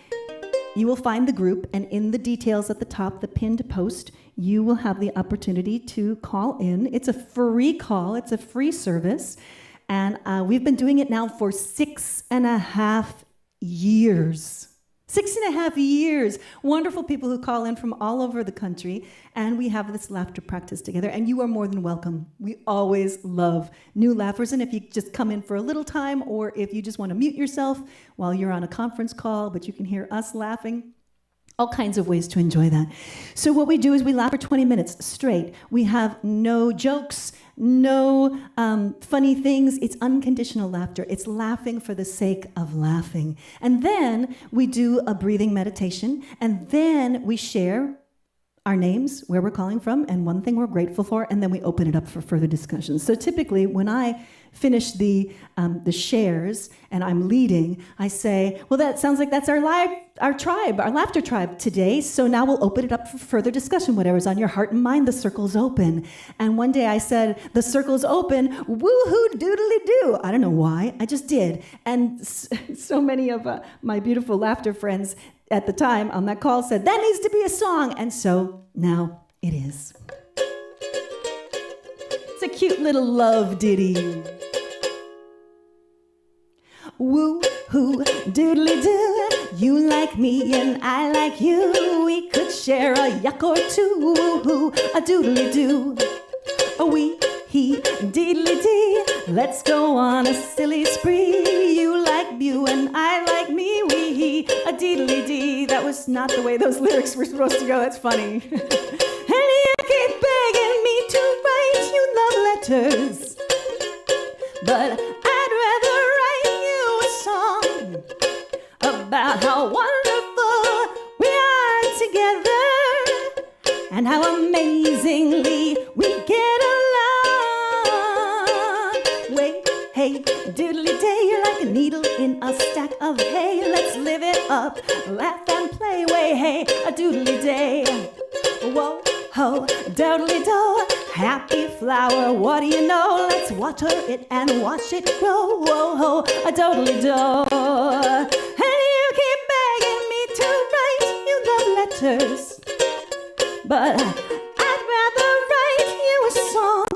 Speaker 2: you will find the group, and in the details at the top, the pinned post, you will have the opportunity to call in. It's a free call. It's a free service. And we've been doing it now for 6.5 years. 6.5 years. Wonderful people who call in from all over the country, and we have this laughter practice together, and you are more than welcome. We always love new laughers, and if you just come in for a little time, or if you just want to mute yourself while you're on a conference call, but you can hear us laughing, all kinds of ways to enjoy that. So what we do is we laugh for 20 minutes straight. We have no jokes, no funny things. It's unconditional laughter. It's laughing for the sake of laughing. And then we do a breathing meditation, and then we share our names, where we're calling from, and one thing we're grateful for, and then we open it up for further discussion. So typically, when I finish the shares and I'm leading, I say, well, that sounds like that's our tribe, our laughter tribe today, so now we'll open it up for further discussion. Whatever's on your heart and mind, the circle's open. And one day I said, the circle's open, woo-hoo doodly doo. I don't know why, I just did. And so many of my beautiful laughter friends at the time on that call said, that needs to be a song. And so now it is. It's a cute little love ditty. Woo-hoo doodly doo, you like me and I like you. We could share a yuck or two. Woo-hoo, a doodly doo. A wee, he, deedly dee. Let's go on a silly spree. You like you and I like me. Wee, he, a deedly dee. That was not the way those lyrics were supposed to go. That's funny. And you keep begging me to write you love letters, but I'd rather write you a song about how wonderful we are together and how amazingly we get along. Wait, hey, Doodly day, you're like a needle in a stack of hay. Let's live it up, laugh and play, way, hey, a doodly day. Whoa, ho, doodly do, happy flower, what do you know? Let's water it and watch it grow. Whoa, ho, a doodly do. And you keep begging me to write you love letters, but I'd rather write you a song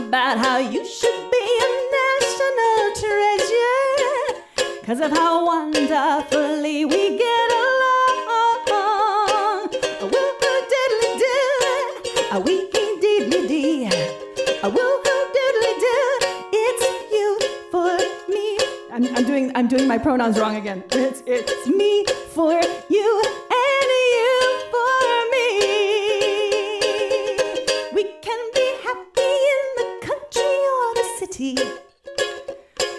Speaker 2: about how you should be a national treasure, 'cause of how wonderfully we get along. Woo-hoo diddly doo, a wee diddly dee, a woo-hoo diddly doo. It's you for me. I'm doing my pronouns wrong again. It's me for you and you for me. We can be happy in the country or the city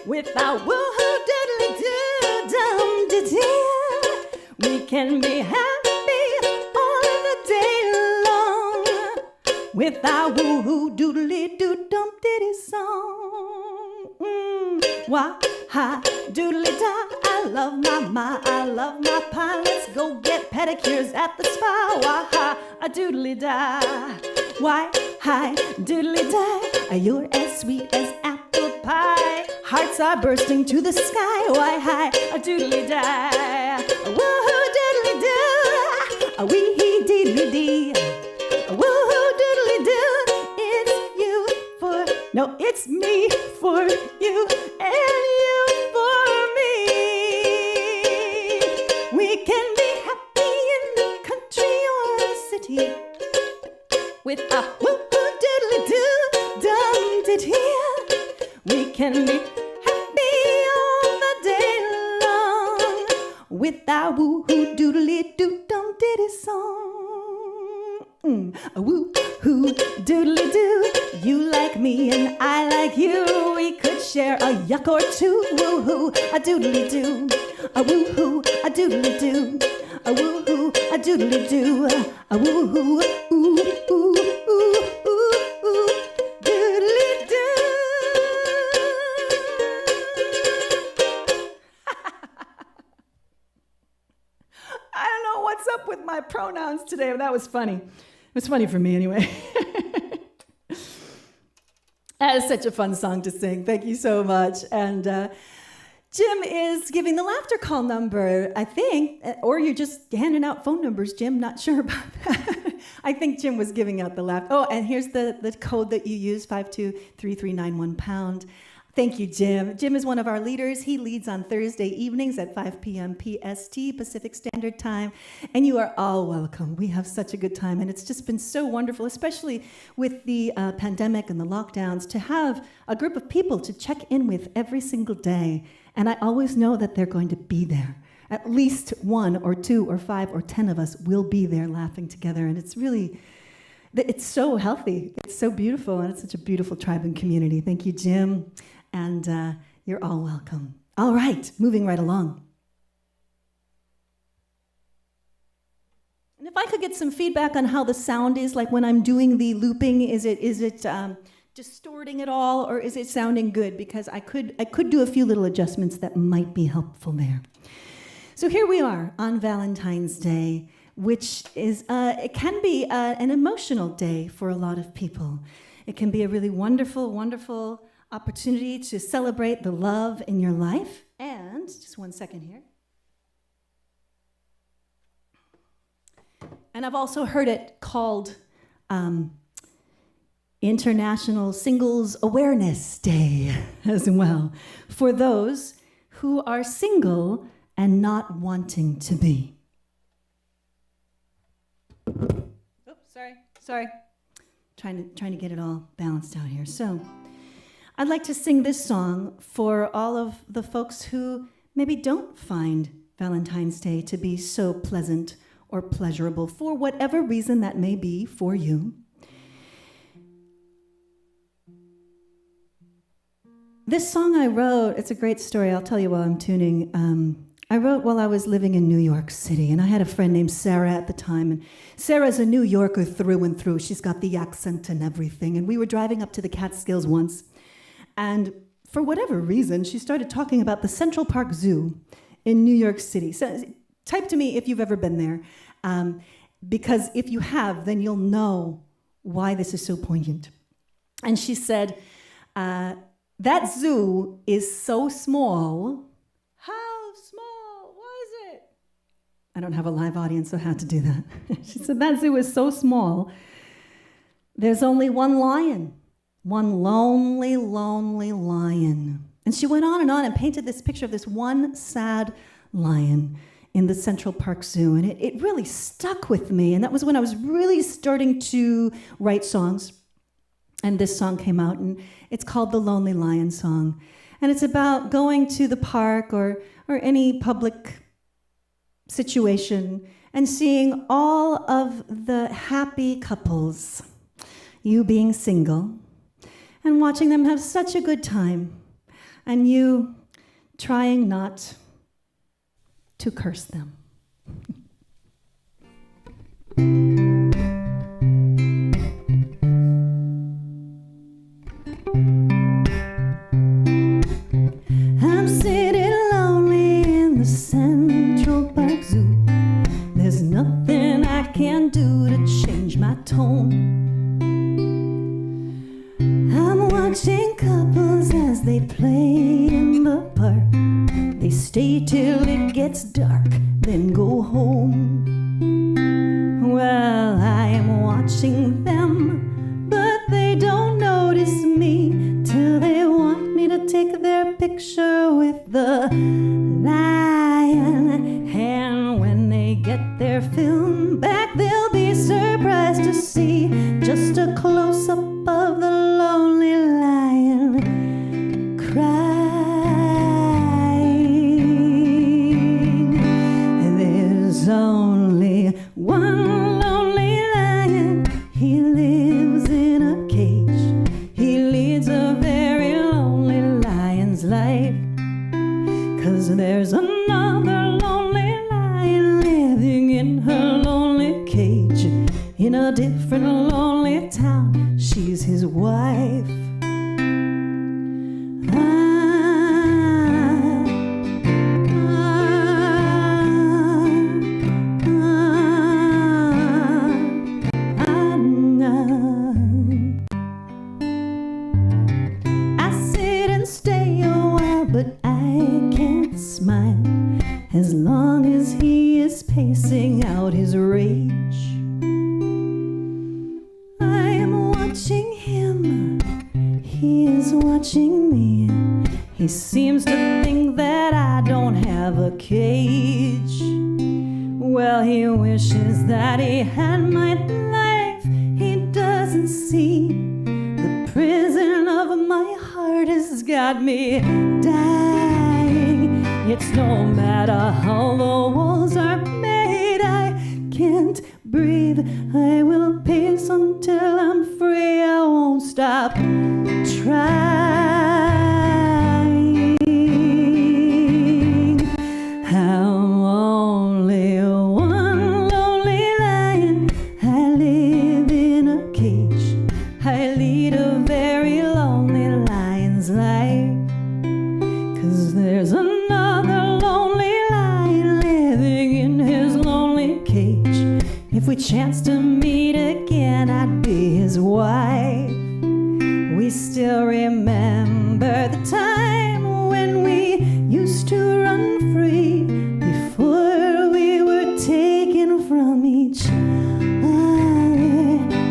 Speaker 2: without woo-hoo diddly doo dum dee. We can be happy all the day long without woo-hoo doodly doo dum diddy song. Wah ha doodly da. I love my, I love my pie. Let's go get pedicures at the spa. Wah ha a doodly da. Why hi doodly da. You're as sweet as apple pie. Hearts are bursting to the sky. Why hi a doodly da. Woohoo diddly doo. A wee diddly dee. Woohoo diddly doo. It's you for no, it's me for you and you for me. We can be happy in the country or the city with a woo-hoo diddly doo dum diddy. We can be happy all the day long with our woo-hoo doodly doo dum diddy song. A woo-hoo doodly doo. You like me and I like you. We could share a yuck or two. Woo-hoo a doodly doo. A woo-hoo a doodly doo. A woo-hoo a doodly doo. A woo-hoo ooh ooh ooh ooh ooh doodly doo. I don't know what's up with my pronouns today, but that was funny. It was funny for me anyway. That is such a fun song to sing. Thank you so much. And Jim is giving the laughter call number, I think, or you're just handing out phone numbers, Jim. Not sure about that. I think Jim was giving out the laugh. Oh, and here's the code that you use, 523391#. Thank you, Jim. Jim is one of our leaders. He leads on Thursday evenings at 5 p.m. PST, Pacific Standard Time. And you are all welcome. We have such a good time. And it's just been so wonderful, especially with the pandemic and the lockdowns, to have a group of people to check in with every single day. And I always know that they're going to be there. At least 1 or 2 or 5 or 10 of us will be there laughing together. And it's really, it's so healthy. It's so beautiful. And it's such a beautiful tribe and community. Thank you, Jim. And you're all welcome. All right, moving right along. And if I could get some feedback on how the sound is, like when I'm doing the looping, is it distorting at all, or is it sounding good? Because I could do a few little adjustments that might be helpful there. So here we are on Valentine's Day, which is it can be an emotional day for a lot of people. It can be a really wonderful, wonderful opportunity to celebrate the love in your life. And just 1 second here. And I've also heard it called International Singles Awareness Day as well, for those who are single and not wanting to be. Oops, sorry. Trying to get it all balanced out here. So I'd like to sing this song for all of the folks who maybe don't find Valentine's Day to be so pleasant or pleasurable, for whatever reason that may be for you. This song I wrote, it's a great story. I'll tell you while I'm tuning. I wrote while I was living in New York City, and I had a friend named Sarah at the time, and Sarah's a New Yorker through and through. She's got the accent and everything, and we were driving up to the Catskills once, and for whatever reason, she started talking about the Central Park Zoo in New York City. So type to me if you've ever been there, because if you have, then you'll know why this is so poignant. And she said, that zoo is so small. How small was it? I don't have a live audience, so I had to do that. She said, that zoo is so small. There's only one lion, one lonely, lonely lion. And she went on and painted this picture of this one sad lion in the Central Park Zoo. And it really stuck with me. And that was when I was really starting to write songs. And this song came out, and it's called the Lonely Lion Song. And it's about going to the park or any public situation and seeing all of the happy couples, you being single, and watching them have such a good time, and you trying not to curse them. I'm sitting lonely in the Central Park Zoo. There's nothing I can do to change my tone. I'm watching couples as they play in the park. They stay till it gets dark, then go home. Well, I am watching them, but they don't notice me till they want me to take their picture with the lion. And when they get their film back, they'll be surprised to see just a close-up of the lonely lion crying. There's only one lonely lion. He lives in a cage. He leads a very lonely lion's life. 'Cause there's another lonely lion living in her lonely cage. In a different lonely town, she's his wife. I sit and stay a while, but I can't smile as long as he is pacing out his rage. I am watching him, he is watching me. He seems to think that I don't have a cage. Well, he wishes that he had my life. He doesn't see the prison of my heart has got me dying. It's no matter how the walls are made, I can't breathe. I will pace until I'm free. I won't stop trying. I'm only one lonely lion. I live in a cage. I lead a very lonely lion's life. 'Cause there's another lonely lion living in his lonely cage. If we chanced to meet again, I'd be his wife. We still remember the time when we used to run free before we were taken from each other.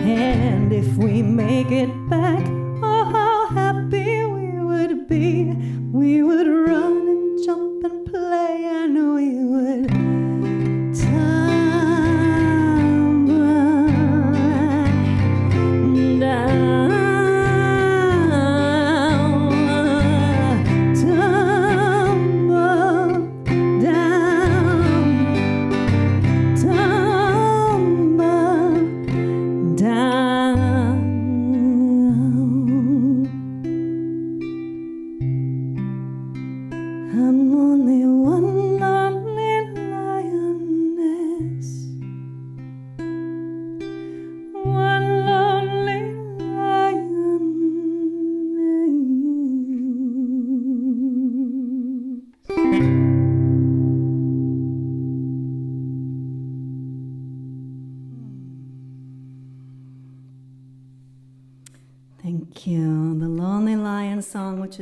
Speaker 2: And if we make it back, oh, how happy we would be. We would run and jump and play, and we would tumble down, tumble down, tumble down. I'm only one lonely lioness. One lonely lioness.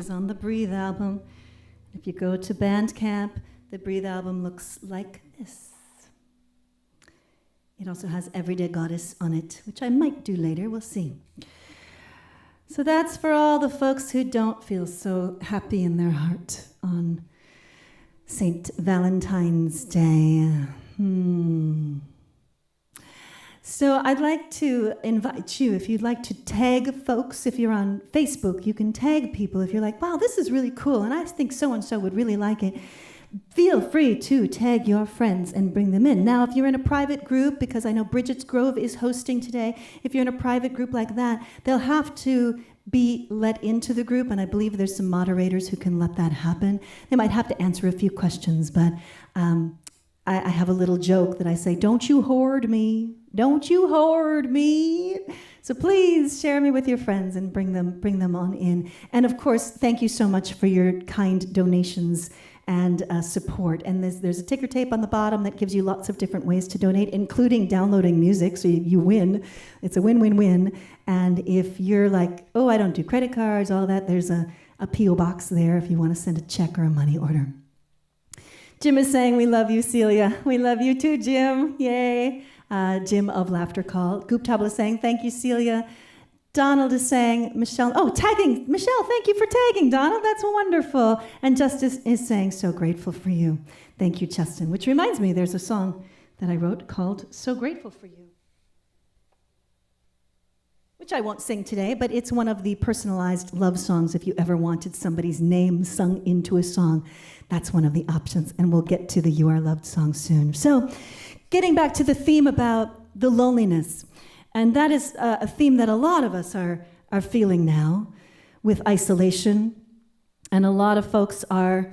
Speaker 2: is on the Breathe album. If you go to Bandcamp, the Breathe album looks like this. It also has Everyday Goddess on it, which I might do later, we'll see. So that's for all the folks who don't feel so happy in their heart on St. Valentine's Day. So I'd like to invite you, if you'd like to tag folks, if you're on Facebook, you can tag people. If you're like, wow, this is really cool, and I think so-and-so would really like it, feel free to tag your friends and bring them in. Now, if you're in a private group, because I know Bridget's Grove is hosting today, if you're in a private group like that, they'll have to be let into the group, and I believe there's some moderators who can let that happen. They might have to answer a few questions, but I have a little joke that I say, don't you hoard me. Don't you hoard me. So please share me with your friends and bring them on in. And of course, thank you so much for your kind donations and support. And there's a ticker tape on the bottom that gives you lots of different ways to donate, including downloading music, so you win. It's a win-win-win. And if you're like, oh, I don't do credit cards, all that, there's a P.O. box there if you want to send a check or a money order. Jim is saying, we love you, Celia. We love you too, Jim. Yay. Jim of Laughter Call. Goop Table is saying, thank you, Celia. Donald is saying, Michelle, tagging. Michelle, thank you for tagging, Donald. That's wonderful. And Justice is saying, so grateful for you. Thank you, Justin. Which reminds me, there's a song that I wrote called So Grateful for You, which I won't sing today, but it's one of the personalized love songs. If you ever wanted somebody's name sung into a song, that's one of the options. And we'll get to the You Are Loved song soon. So getting back to the theme about the loneliness. And that is a theme that a lot of us are feeling now with isolation. And a lot of folks are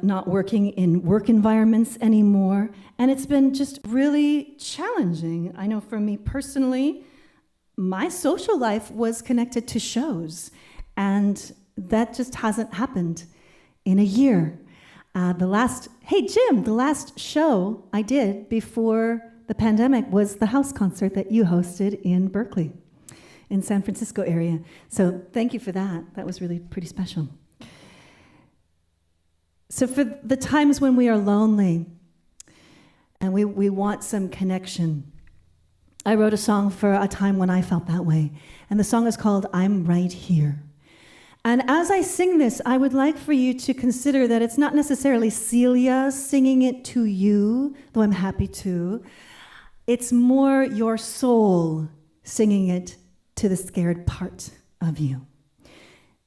Speaker 2: not working in work environments anymore. And it's been just really challenging. I know for me personally, my social life was connected to shows. And that just hasn't happened in a year. The last show I did before the pandemic was the house concert that you hosted in Berkeley, in San Francisco area. So thank you for that. That was really pretty special. So for the times when we are lonely and we want some connection, I wrote a song for a time when I felt that way. And the song is called I'm Right Here. And as I sing this, I would like for you to consider that it's not necessarily Celia singing it to you, though I'm happy to. It's more your soul singing it to the scared part of you.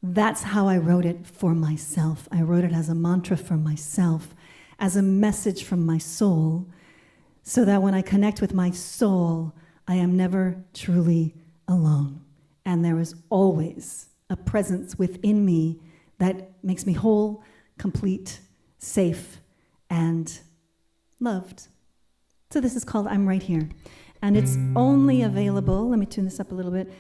Speaker 2: That's how I wrote it for myself. I wrote it as a mantra for myself, as a message from my soul, so that when I connect with my soul, I am never truly alone. And there is always a presence within me that makes me whole, complete, safe, and loved. So this is called I'm Right Here. And it's only available, let me tune this up a little bit.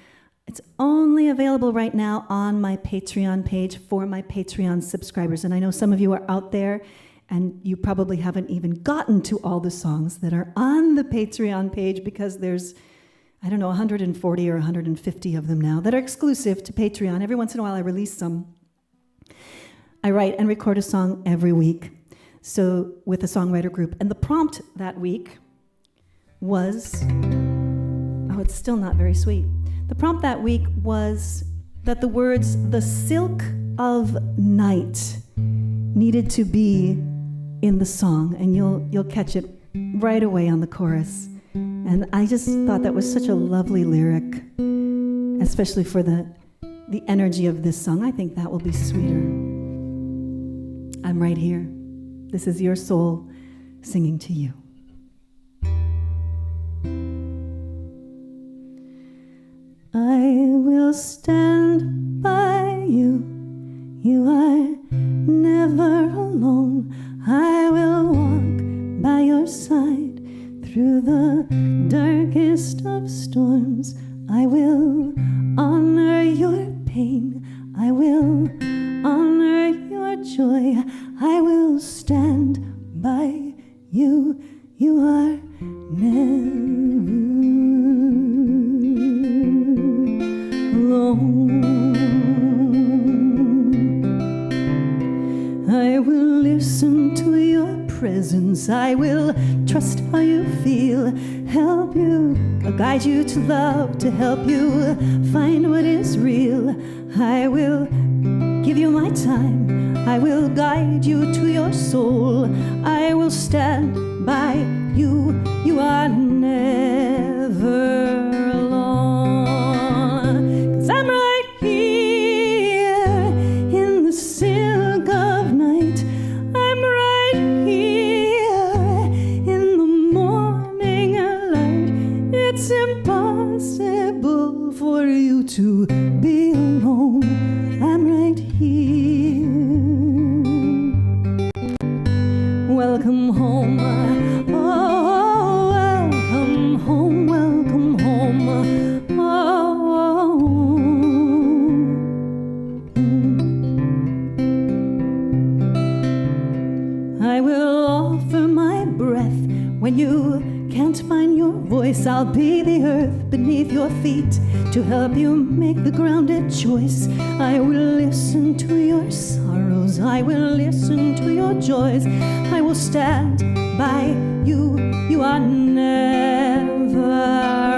Speaker 2: It's only available right now on my Patreon page for my Patreon subscribers. And I know some of you are out there and you probably haven't even gotten to all the songs that are on the Patreon page because there's, 140 or 150 of them now that are exclusive to Patreon. Every once in a while I release some. I write and record a song every week, so with a songwriter group. And the prompt that week was, it's still not very sweet. The prompt that week was that the words, the silk of night, needed to be in the song, and you'll catch it right away on the chorus. And I just thought that was such a lovely lyric, especially for the energy of this song. I think that will be sweeter. I'm right here. This is your soul singing to you. I will stand by you. You are never alone. I will walk by your side through the darkest of storms. I will honor your pain. I will honor your joy. I will stand by you. You are never alone. I will listen to your presence. I will trust how you feel, help you, guide you to love, to help you find what is real. I will give you my time. I will guide you to your soul. I will stand by you. You are never alone. 'Cause I'm right here in the silk of night. I'm right here in the morning light. It's impossible for you to be alone. I'm right here. Welcome home. Oh, welcome home. Welcome home. Oh. I will offer my breath when you can't find your voice. I'll be the earth beneath your feet to help you make the grounded choice. I will listen to your sorrows. I will listen to your joys. I will stand by you. You are never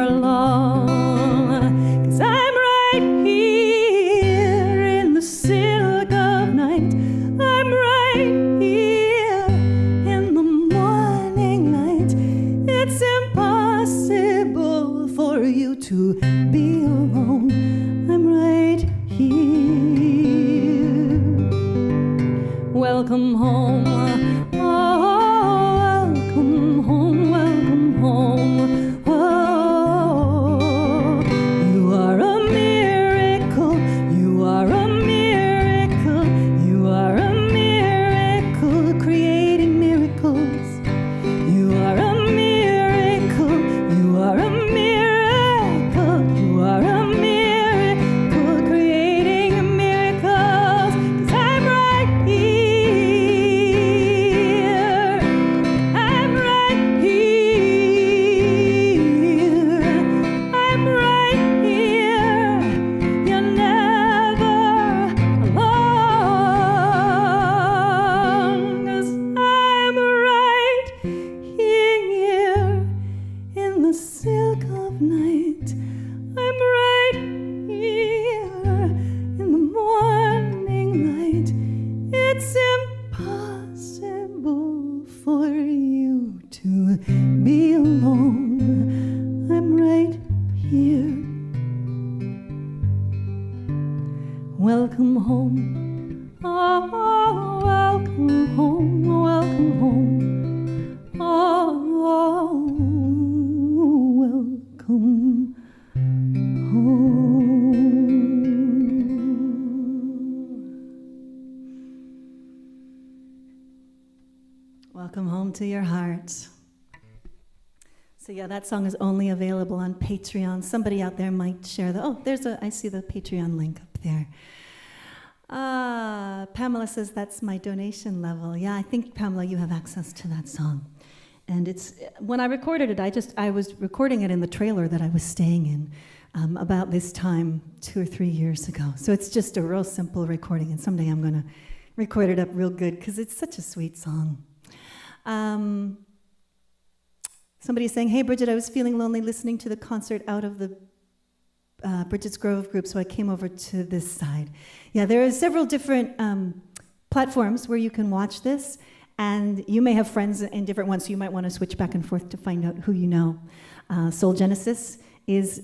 Speaker 2: alone. 'Cause I'm right here in the silk of night. I'm right here in the morning light. It's impossible for you to be alone. I'm right here. Welcome home. Oh, welcome home. Welcome home. Oh, you are a miracle. You are a miracle. You are a miracle, creating miracles. You are a miracle. You are a miracle. You are a miracle, creating miracles. 'Cause I'm right here. I'm right here. I'm right here. You're never alone. 'Cause I'm right here in the silk of night. I'm right here in the morning light. It's impossible for you to be alone. I'm right here. Welcome home. Oh, welcome home. Welcome home. Oh, welcome home. Welcome home to your heart. So yeah, that song is only available on Patreon. Somebody out there might share I see the Patreon link up there. Pamela says that's my donation level. Yeah, I think, Pamela, you have access to that song. And it's, when I recorded it, I was recording it in the trailer that I was staying in about this time 2 or 3 years ago. So it's just a real simple recording, and someday I'm going to record it up real good because it's such a sweet song. Somebody's saying, hey, Bridget, I was feeling lonely listening to the concert out of the Bridget's Grove group, so I came over to this side. Yeah, there are several different platforms where you can watch this, and you may have friends in different ones, so you might want to switch back and forth to find out who you know. Soul Genesis is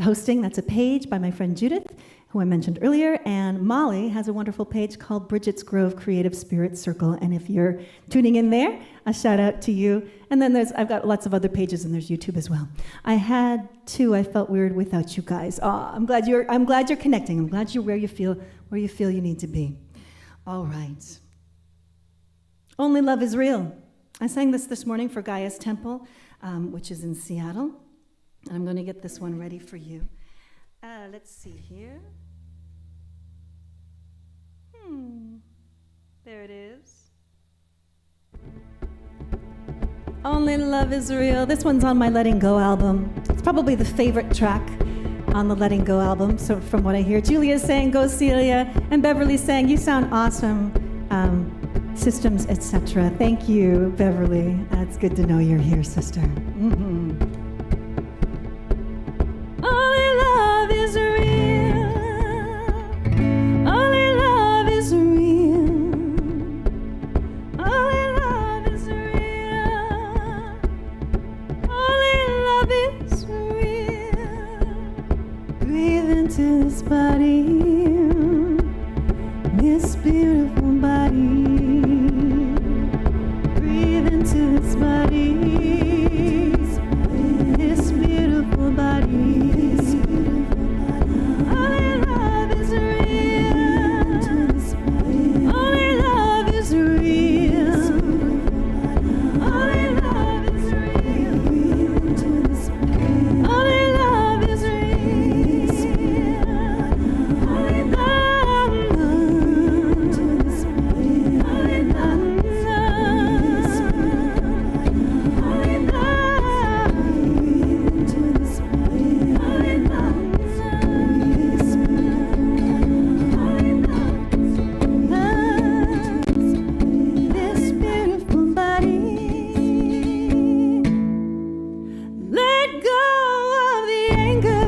Speaker 2: hosting. That's a page by my friend Judith, who I mentioned earlier, and Molly has a wonderful page called Bridget's Grove Creative Spirit Circle, and if you're tuning in there, a shout out to you. And then I've got lots of other pages, and there's YouTube as well. I had two. I felt weird without you guys. I'm glad you're connecting. I'm glad you're where you feel you need to be. All right. Only Love is Real. I sang this morning for Gaia's Temple, which is in Seattle. I'm going to get this one ready for you. Let's see here. There it is. Only Love is Real. This one's on my Letting Go album. It's probably the favorite track on the Letting Go album, so from what I hear. Julia's saying, go Celia, and Beverly's saying, you sound awesome. systems, etc. Thank you, Beverly. It's good to know you're here, sister. Mm-hmm.
Speaker 3: Only love is real. Only love is real. Only love is real. Only love is real. Breathe into this body, this beautiful body. Breathe into this body, this beautiful body. Only love is real. Only love is real. Only love is real. Only love is real. Only love. Only love. This beautiful body. Let go of the anger.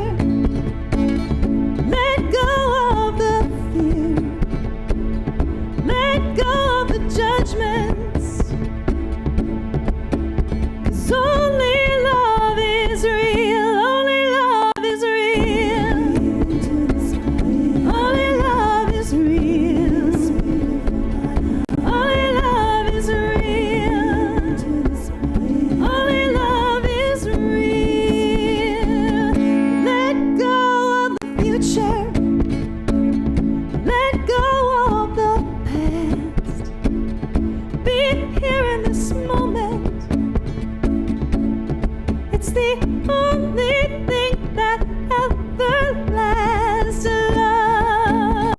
Speaker 3: Let go of the fear. Let go of the judgments. 'Cause only love is real. Only love is real. Only love is real. Only love is real. Only love is real. Let go of the future. Let go of the past. Be here in this moment. It's the only thing that ever lasts. Love.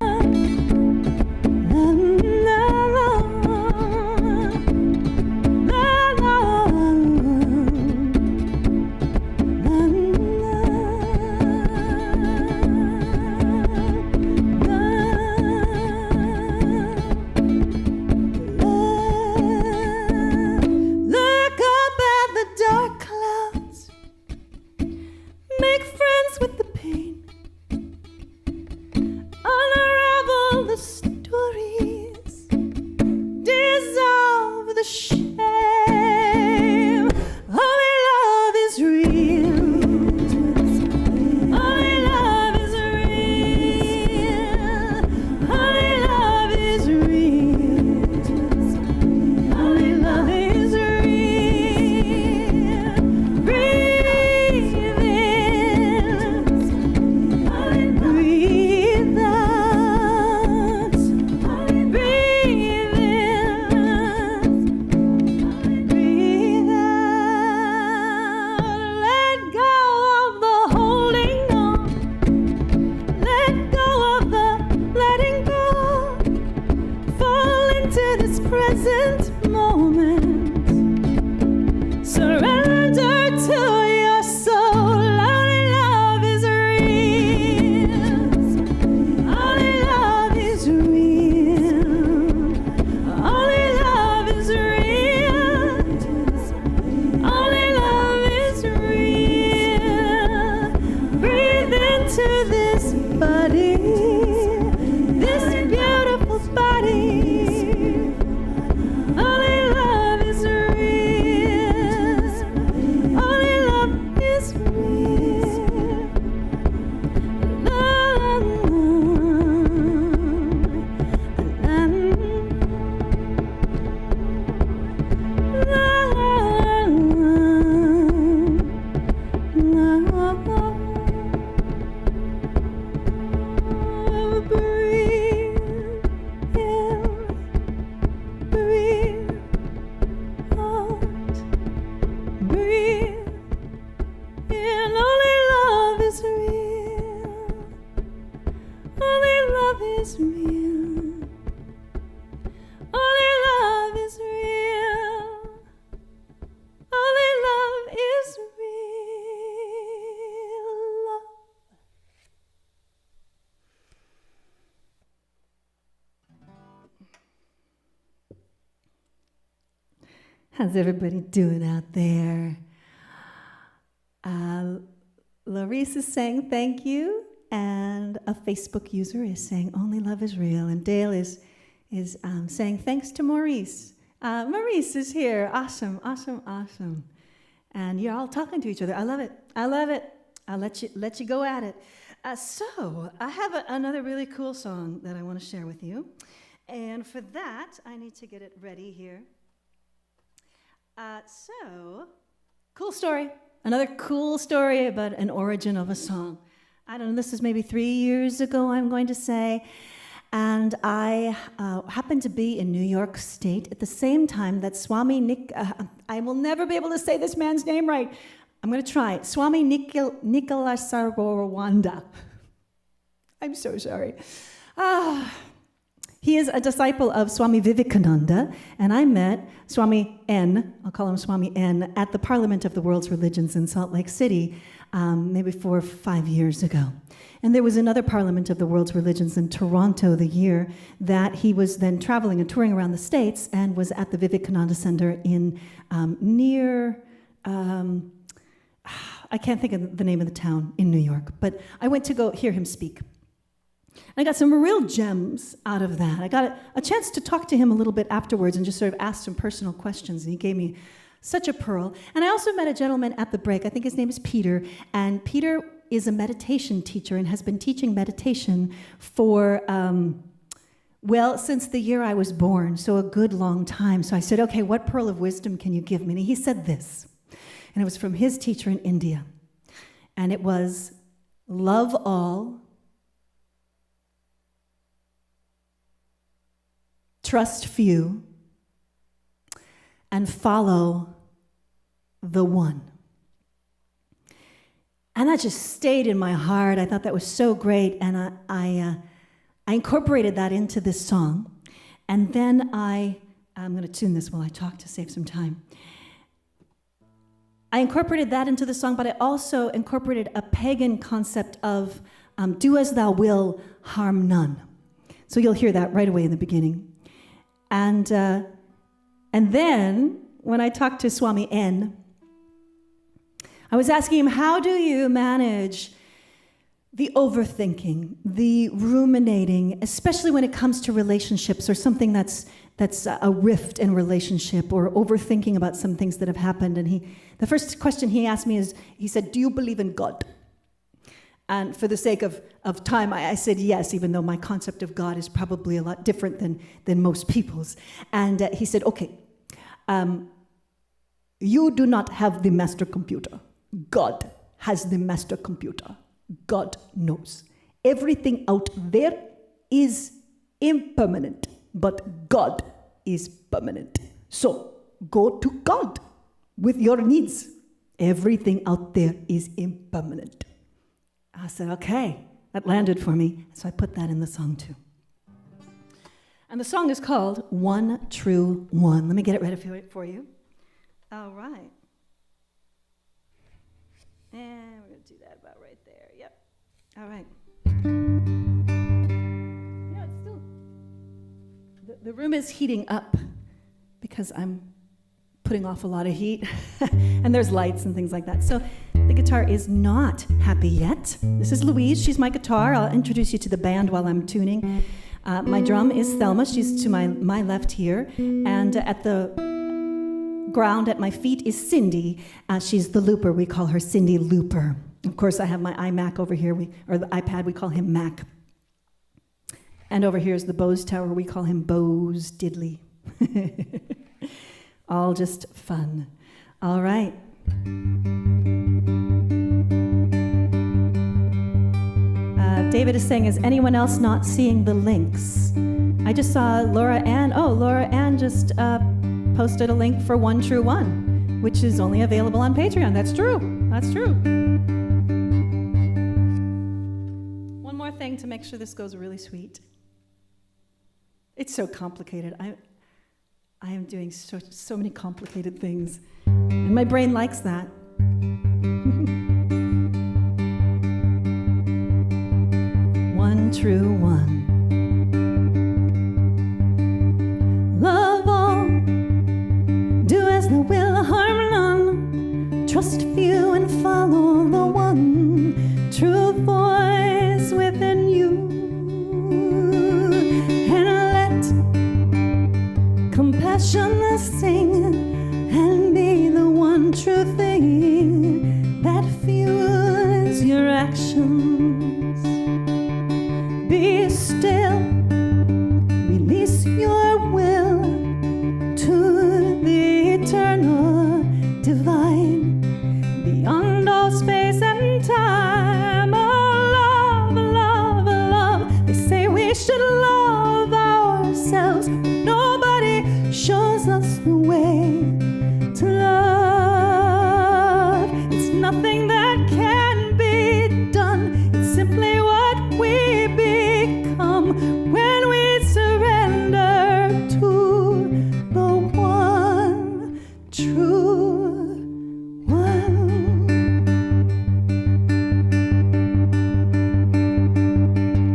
Speaker 3: Love, love, love, Look up at the dark clouds. Make friends with the pain. Unravel the stories. Dissolve the shame. Only love is real. Only love is real. Only love is real. Only love is real. Breathe in. Breathe out. Breathe in. Breathe out. Let go of the holding on. Let go of the letting go. Fall into this present moment. Surrender to your soul. Only love is real. Only love is real. Only love is real. Only love is real. Breathe into this body, this beautiful body.
Speaker 2: How's everybody doing out there? Larice is saying thank you, and a Facebook user is saying only love is real, and Dale is saying thanks to Maurice. Maurice is here. Awesome, awesome, awesome. And you're all talking to each other. I love it. I love it. I'll let you go at it. So I have another really cool song that I want to share with you, and for that I need to get it ready here. Cool story. Another cool story about an origin of a song. I don't know, this is maybe 3 years ago, I'm going to say. And I happened to be in New York State at the same time that Swami I will never be able to say this man's name right. I'm going to try. Swami Nikilasarwanda. I'm so sorry. He is a disciple of Swami Vivekananda, and I met Swami N, I'll call him Swami N, at the Parliament of the World's Religions in Salt Lake City, maybe 4 or 5 years ago. And there was another Parliament of the World's Religions in Toronto the year that he was then traveling and touring around the States and was at the Vivekananda Center in near, I can't think of the name of the town in New York, but I went to go hear him speak. I got some real gems out of that. I got a chance to talk to him a little bit afterwards and just sort of ask some personal questions, and he gave me such a pearl. And I also met a gentleman at the break, I think his name is Peter, and Peter is a meditation teacher and has been teaching meditation for, since the year I was born, so a good long time. So I said, okay, what pearl of wisdom can you give me? And he said this, and it was from his teacher in India, and it was, love all, trust few, and follow the one. And that just stayed in my heart. I thought that was so great, and I incorporated that into this song. And then I'm going to tune this while I talk to save some time. I incorporated that into the song, but I also incorporated a pagan concept of do as thou will, harm none. So you'll hear that right away in the beginning. And then, when I talked to Swami N, I was asking him, how do you manage the overthinking, the ruminating, especially when it comes to relationships or something that's a rift in relationship, or overthinking about some things that have happened? And the first question he asked me is, he said, do you believe in God? And for the sake of time, I said yes, even though my concept of God is probably a lot different than most people's. And he said, okay, you do not have the master computer. God has the master computer. God knows. Everything out there is impermanent, but God is permanent. So go to God with your needs. Everything out there is impermanent. I said, okay, that landed for me. So I put that in the song too. And the song is called One True One. Let me get it ready for you. All right. And we're going to do that about right there. Yep. All right. It's still, the room is heating up because I'm putting off a lot of heat. And there's lights and things like that. So the guitar is not happy yet. This is Louise. She's my guitar. I'll introduce you to the band while I'm tuning. My drum is Thelma. She's to my left here. And at the ground at my feet is Cindy. She's the looper. We call her Cindy Looper. Of course, I have my iMac over here, or the iPad. We call him Mac. And over here is the Bose Tower. We call him Bose Diddley. All just fun. All right. David is saying, is anyone else not seeing the links? I just saw Laura Ann. Oh, Laura Ann just posted a link for One True One, which is only available on Patreon. That's true. That's true. One more thing to make sure this goes really sweet. It's so complicated. I am doing so many complicated things, and my brain likes that. One true one. Love all, do as the Trust few and follow the one true voice within you. And let compassion sing and be the one true thing that fuels your actions. Be still, release your will to the eternal divine, beyond all space and time. Oh, love, love, love. They say we should love ourselves, but nobody shows us the way to love. It's nothing that can be done. It's simply what we become when we surrender to the one true one.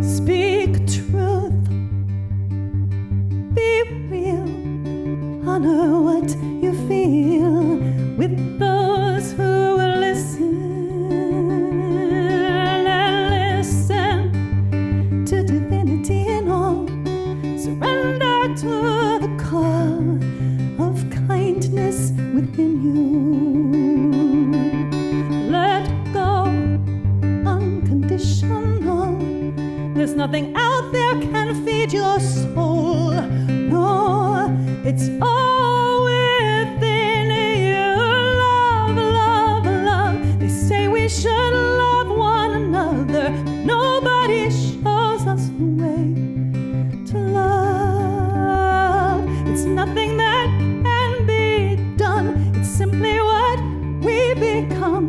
Speaker 2: Speak truth, be real, honor what you feel with those who will listen, and listen to divinity in all. Surrender to the call of kindness within you. Let go, unconditional. There's nothing out there can feed your soul. No, it's all within you. Love, love, love. They say we should love one another. Nobody shows us the way to love. It's nothing that can be done. It's simply what we become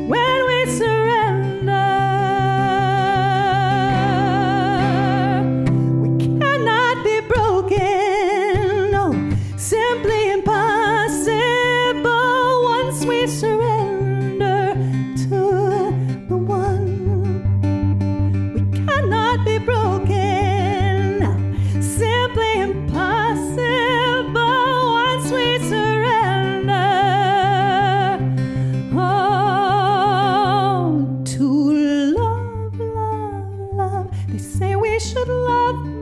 Speaker 2: when we surrender. We cannot be broken, no, simply impossible once we surrender to the one. We cannot be broken, no, simply impossible once we surrender. Oh, to love, love, love. They say we should love the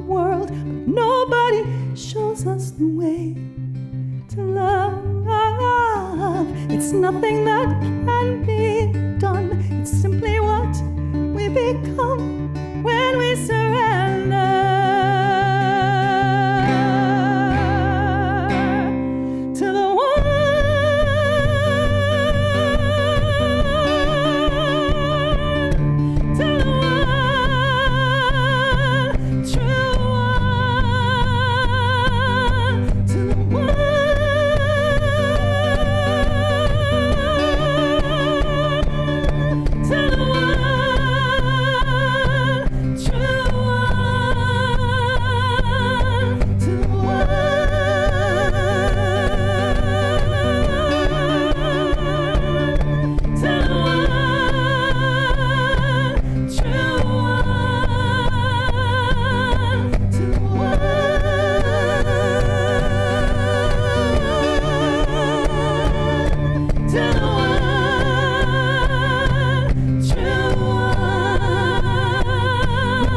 Speaker 2: world, but nobody shows us the way to love. It's nothing that can be done. It's simply what we become when we surrender to the one, to the one true one, to the one, to the one true one, to the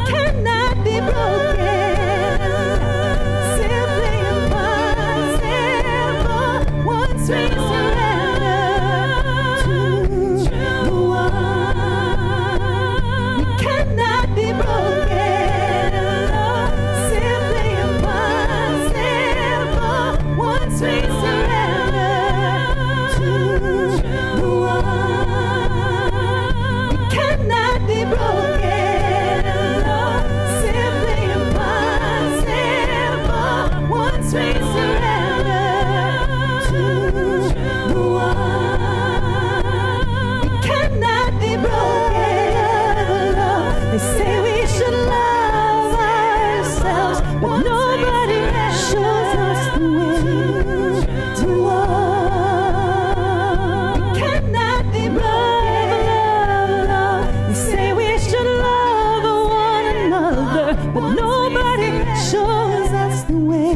Speaker 2: cannot be broken, simply impossible once we surrender to the one. We cannot be broken, simply impossible once we surrender to the one. We cannot be broken, simply impossible once we surrender to the one. We cannot be broken. They say we should love ourselves, but nobody shows us the way to love. We cannot be broken. They say we should love one another, but nobody shows us the way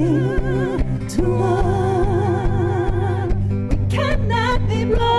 Speaker 2: to love. We cannot be broken.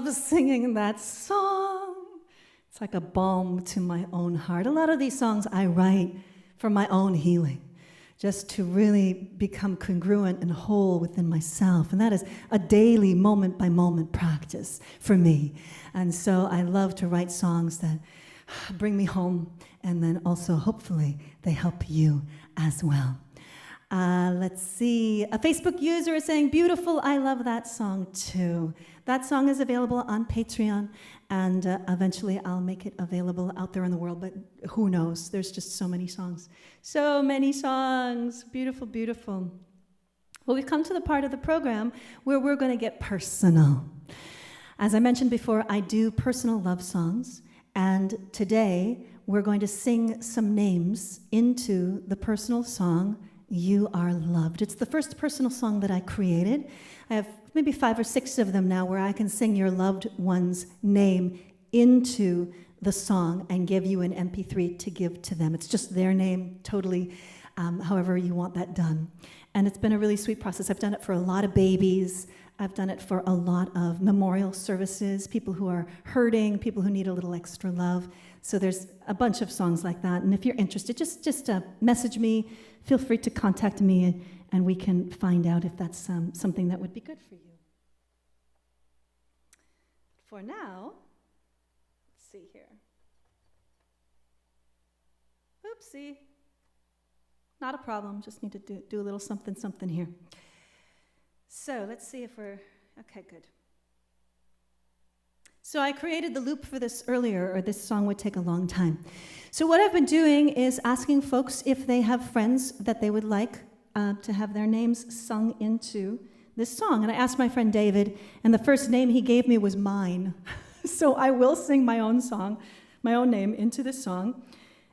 Speaker 2: love singing that song. It's like a balm to my own heart. A lot of these songs I write for my own healing, just to really become congruent and whole within myself. And that is a daily, moment-by-moment practice for me. And so I love to write songs that bring me home, and then also, hopefully, they help you as well. Let's see. A Facebook user is saying, beautiful, I love that song too. That song is available on Patreon, and eventually I'll make it available out there in the world, but who knows? There's just so many songs. So many songs. Beautiful, beautiful. Well, we've come to the part of the program where we're going to get personal. As I mentioned before, I do personal love songs, and today we're going to sing some names into the personal song, You Are Loved. It's the first personal song that I created. I have maybe 5 or 6 of them now where I can sing your loved one's name into the song and give you an MP3 to give to them. It's just their name, totally, however you want that done. And it's been a really sweet process. I've done it for a lot of babies. I've done it for a lot of memorial services, people who are hurting, people who need a little extra love. So there's a bunch of songs like that. And if you're interested, just message me. Feel free to contact me, and we can find out if that's something that would be good for you. For now, let's see here. Oopsie. Not a problem. Just need to do a little something here. So let's see if we're... Okay, good. So I created the loop for this earlier, or this song would take a long time. So what I've been doing is asking folks if they have friends that they would like to have their names sung into this song. And I asked my friend David, and the first name he gave me was mine. So I will sing my own song, my own name into this song.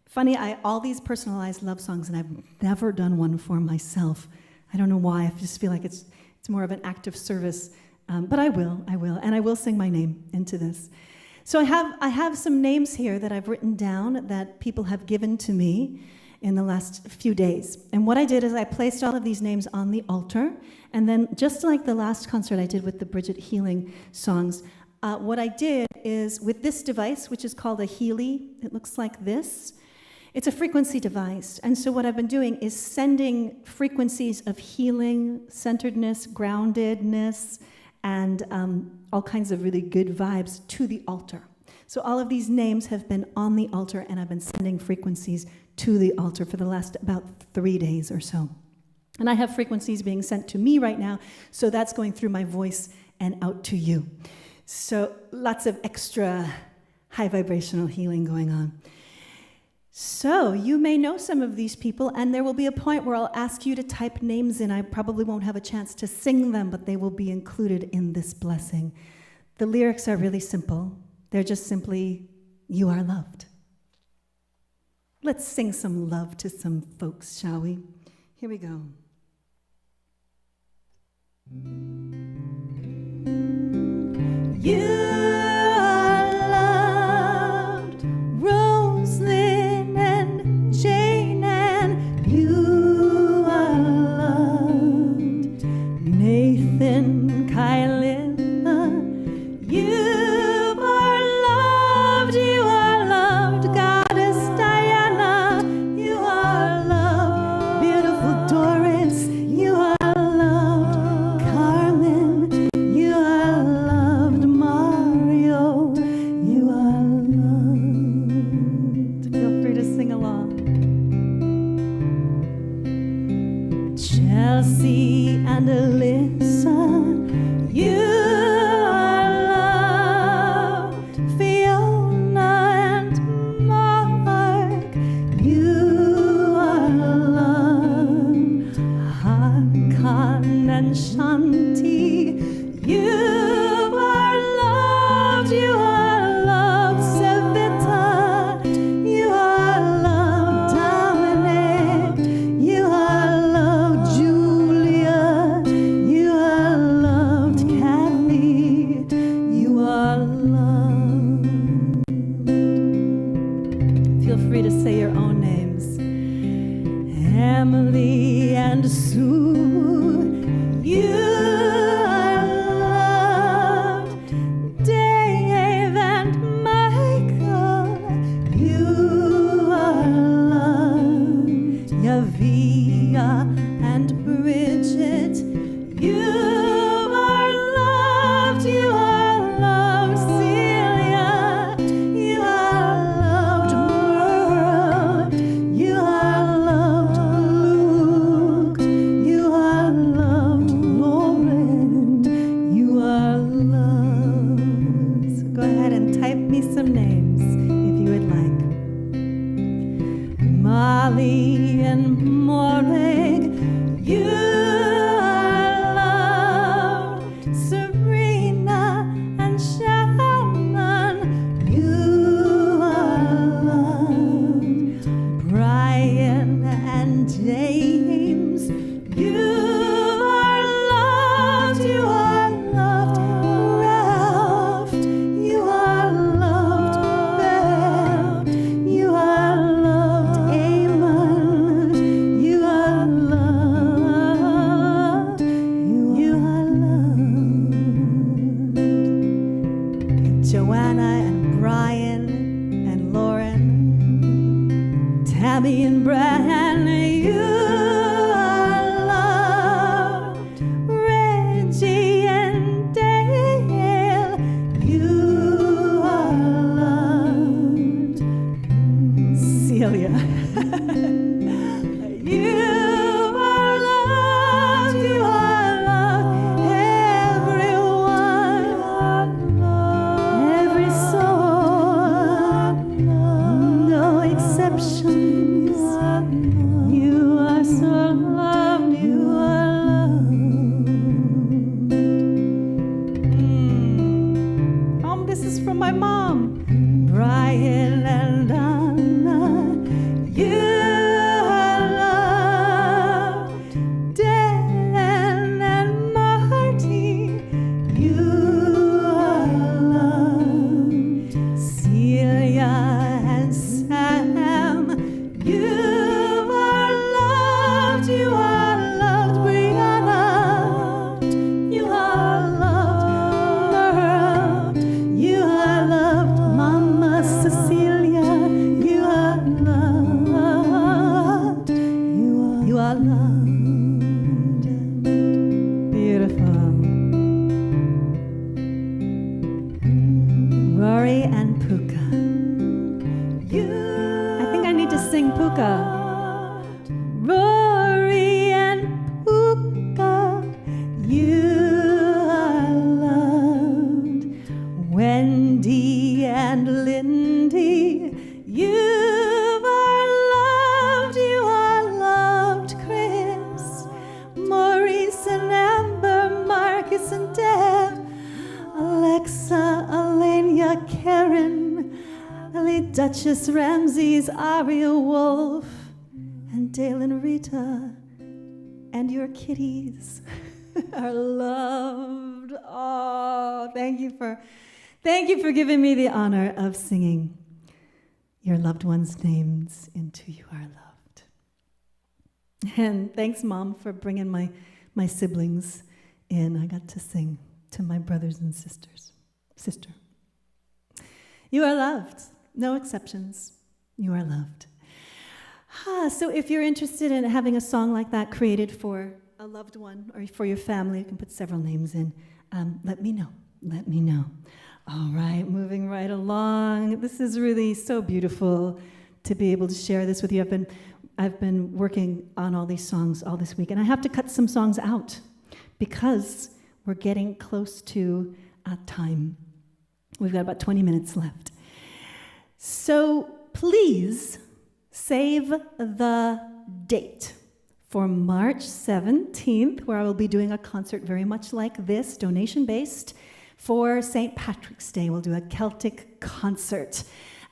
Speaker 2: Funny, all these personalized love songs, and I've never done one for myself. I don't know why, I just feel like it's more of an act of service. But I will, and I will sing my name into this. So I have some names here that I've written down that people have given to me in the last few days. And what I did is I placed all of these names on the altar, and then just like the last concert I did with the Bridget Healing songs, what I did is with this device, which is called a Healy, it looks like this. It's a frequency device, and so what I've been doing is sending frequencies of healing, centeredness, groundedness, and all kinds of really good vibes to the altar. So all of these names have been on the altar, and I've been sending frequencies to the altar for the last about 3 days or so. And I have frequencies being sent to me right now, so that's going through my voice and out to you. So lots of extra high vibrational healing going on. So you may know some of these people, and there will be a point where I'll ask you to type names in. I probably won't have a chance to sing them, but they will be included in this blessing. The lyrics are really simple. They're just simply, you are loved. Let's sing some love to some folks, shall we? Here we go. You are loved, Roslyn and Jane, and you are loved, Nathan, Kylie, you are loved, Goddess Diana, you are loved, beautiful Doris, you are loved, Carmen, you are loved, Mario, you are loved. Feel free to sing along. Chelsea and Alyssa, you are loved, Fiona and Mark, you are loved, Hakan and Shanti, you are loved, Savita, you are loved, Dominic, you are loved, Julia, you are loved, Kathy, you are loved. Feel free to say your own names. Emily and Sue, you are loved. and Bridget. You are loved, you are loved, Celia. You are loved, Merle. You are loved, Luke. You are loved, Lauren. You are loved. So go ahead and type me some names if you would like. Molly and Morag, you are loved. Serena and Shannon, you are loved. Brian and James, you are loved. You are loved. Ralph, you are loved. Bev, you are loved. Eamon, you are loved. You are loved. Joanna and Brian and Lauren, Tammy and Brian, you are loved. Reggie and Dale, you are loved. Celia, you are loved. You are loved. Everyone, every soul, no exceptions. You are so loved. You are loved. This is from my mom. Brian and Anna, you are loved. Dan and Marty, you are loved. Celia and Sam, you are loved. You are loved. Brianna, you are loved. Merle, you are loved. Mama Cecilia, you are loved. You are loved. Beautiful. Rory and Puka. I think I need to sing Puka. Rory and Puka, you are loved. Wendy and Lindy, you are loved. You are loved. Chris, Maurice and Amber, Marcus and Deb, Alexa, Alania, Karen, Ali, Duchess, Ramses, Aria, Wolf, and Dale and Rita, and your kitties are loved. Oh, thank you for giving me the honor of singing your loved ones' names into You Are Loved. And thanks, Mom, for bringing my siblings in. I got to sing to my brothers and sisters. Sister. You are loved. No exceptions. You are loved. So if you're interested in having a song like that created for a loved one or for your family, you can put several names in. Let me know. Let me know. All right, moving right along. This is really so beautiful to be able to share this with you. I've been working on all these songs all this week, and I have to cut some songs out because we're getting close to time. We've got about 20 minutes left. So please save the date for March 17th, where I will be doing a concert very much like this, donation-based, for St. Patrick's Day. We'll do a Celtic concert.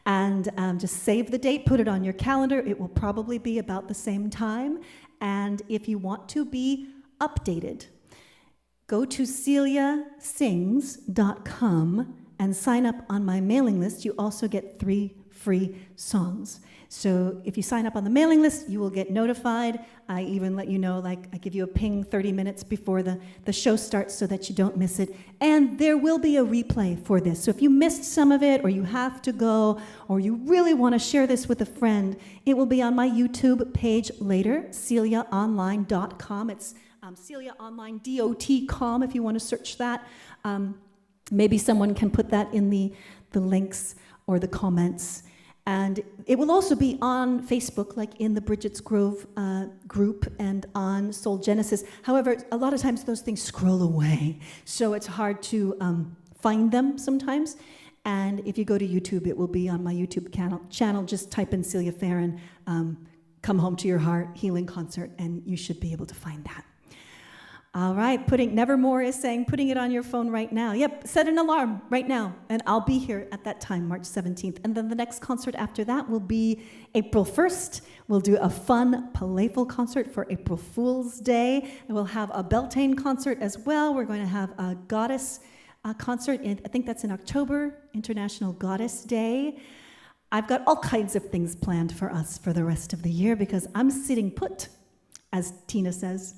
Speaker 2: And just save the date, put it on your calendar. It will probably be about the same time. And if you want to be updated, go to celiasings.com and sign up on my mailing list. You also get 3 free songs. So if you sign up on the mailing list, you will get notified. I even let you know, like I give you a ping 30 minutes before the show starts so that you don't miss it. And there will be a replay for this. So if you missed some of it, or you have to go, or you really want to share this with a friend, it will be on my YouTube page later, celiaonline.com. It's celiaonline.com if you want to search that. Maybe someone can put that in the links or the comments. And it will also be on Facebook, like in the Bridget's Grove group, and on Soul Genesis. However, a lot of times those things scroll away, so it's hard to find them sometimes. And if you go to YouTube, it will be on my YouTube channel. Just type in Celia Farran, Come Home to Your Heart Healing Concert, and you should be able to find that. All right, Nevermore is saying, putting it on your phone right now. Yep, set an alarm right now, and I'll be here at that time, March 17th. And then the next concert after that will be April 1st. We'll do a fun, playful concert for April Fool's Day. And we'll have a Beltane concert as well. We're going to have a Goddess concert, I think that's in October, International Goddess Day. I've got all kinds of things planned for us for the rest of the year because I'm sitting put, as Tina says,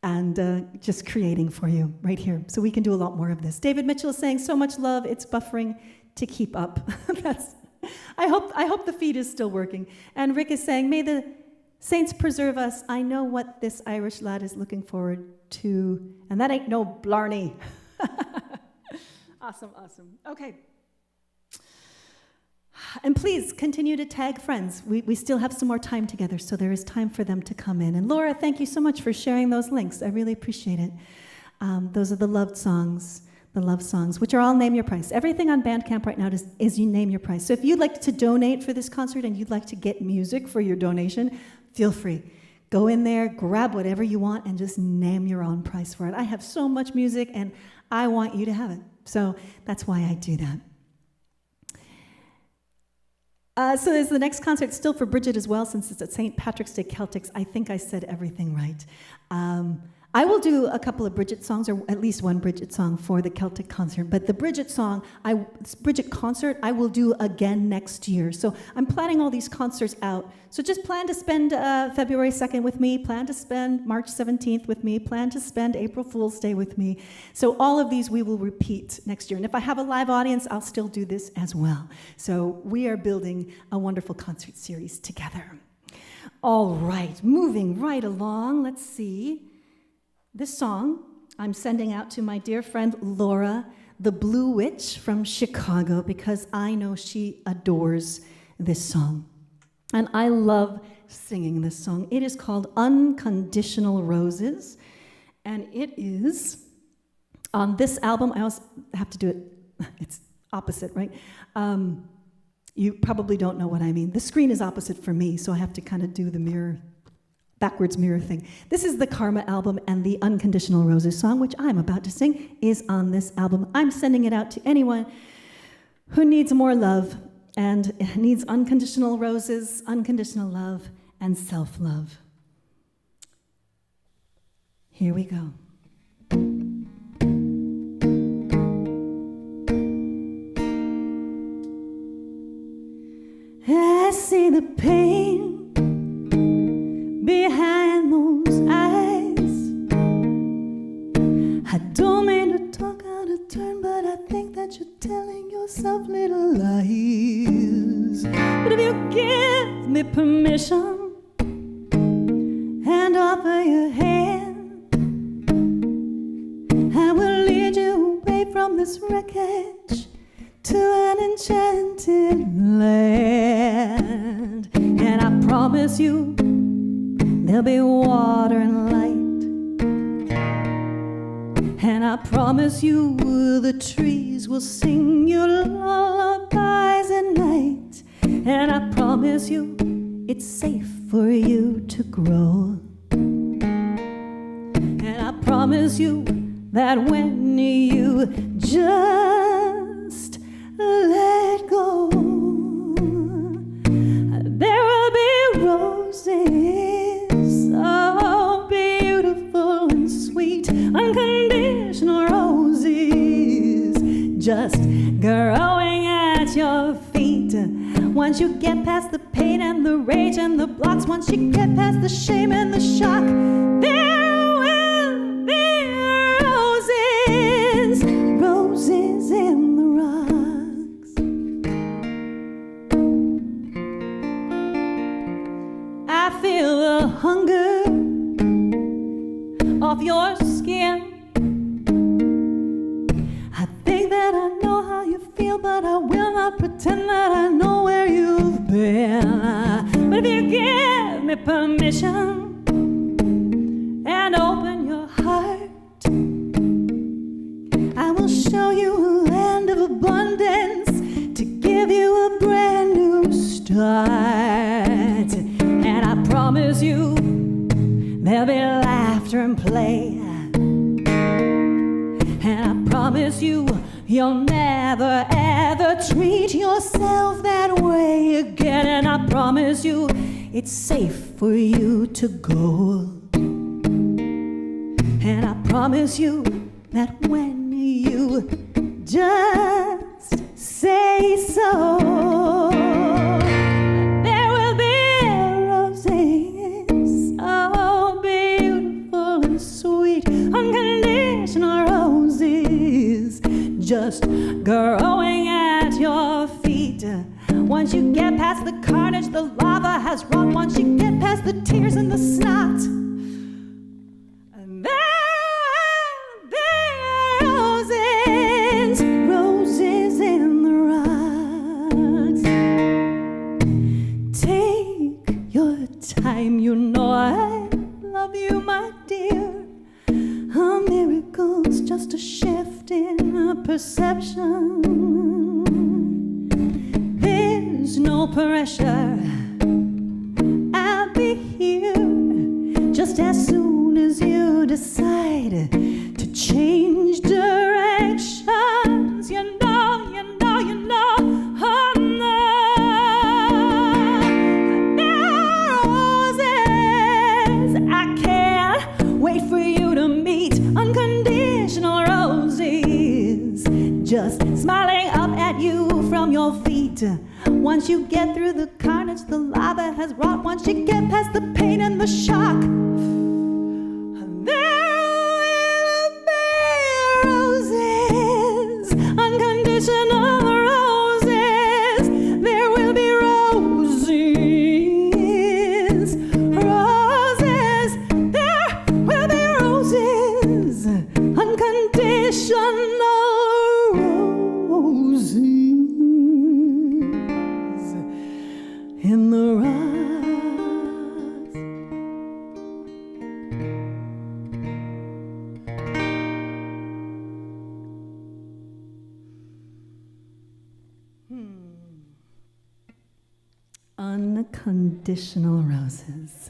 Speaker 2: and just creating for you right here. So we can do a lot more of this. David Mitchell is saying, so much love, it's buffering to keep up. I hope the feed is still working. And Rick is saying, may the saints preserve us. I know what this Irish lad is looking forward to. And that ain't no blarney. Awesome. Okay. And please continue to tag friends. We still have some more time together, so there is time for them to come in. And Laura, thank you so much for sharing those links. I really appreciate it. Those are the love songs, which are all Name Your Price. Everything on Bandcamp right now is you name your price. So if you'd like to donate for this concert and you'd like to get music for your donation, feel free. Go in there, grab whatever you want, and just name your own price for it. I have so much music, and I want you to have it. So that's why I do that. So there's the next concert still for Bridget as well, since it's at St. Patrick's Day Celtics. I think I said everything right. I will do a couple of Bridget songs, or at least one Bridget song for the Celtic concert. But the Bridget concert, I will do again next year. So I'm planning all these concerts out. So just plan to spend February 2nd with me, plan to spend March 17th with me, plan to spend April Fool's Day with me. So all of these we will repeat next year. And if I have a live audience, I'll still do this as well. So we are building a wonderful concert series together. All right, moving right along, let's see. This song I'm sending out to my dear friend Laura, the Blue Witch from Chicago, because I know she adores this song. And I love singing this song. It is called Unconditional Roses, and it is on this album. I also have to do it, it's opposite, right? You probably don't know what I mean. The screen is opposite for me, so I have to kind of do the backwards mirror thing. This is the Karma album, and the Unconditional Roses song, which I'm about to sing, is on this album. I'm sending it out to anyone who needs more love and needs unconditional roses, unconditional love, and self-love. Here we go. I see the pain behind those eyes. I don't mean to talk out of turn, but I think that you're telling yourself little lies. But if you give me permission and offer your hand, I will lead you away from this wreckage to an enchanted land. And I promise you there'll be water and light. And I promise you the trees will sing you lullabies at night. And I promise you it's safe for you to grow. And I promise you that when you just let go, there will be roses, so beautiful and sweet, unconditional roses, just growing at your feet. Once you get past the pain and and the rage and the blocks. Once you get past the shame and the shock, there will be roses, roses in the rocks. I feel the hunger of your skin. I think that I know how you feel, but I will not pretend that I know where you've been. But if you give me permission and open your heart, I will show you a land of abundance to give you a brand new start. And I promise you there'll be laughter and play. And I promise you, you'll never ever treat yourself that way again. And I promise you, it's safe for you to go. And I promise you that when you just say so, there will be roses, so beautiful and sweet, unconditional roses, just growing at your feet. Once you get past the carnage the lava has wrought, once you get past the tears and the snot, there will be roses, roses in the rocks. Take your time, you know I love you, my dear. A miracle's just a shift in perception. There's no pressure. I'll be here just as soon as you decide to change directions. You know, you know, you know. Oh, no. Roses, I can't wait for you to meet unconditional roses, just smiling up at you from your feet. Once you get through the carnage the lava has wrought, once you get past the pain and the shock, there will be roses, unconditional roses. There will be roses, roses. There will be roses, unconditional roses in the rocks. Unconditional roses.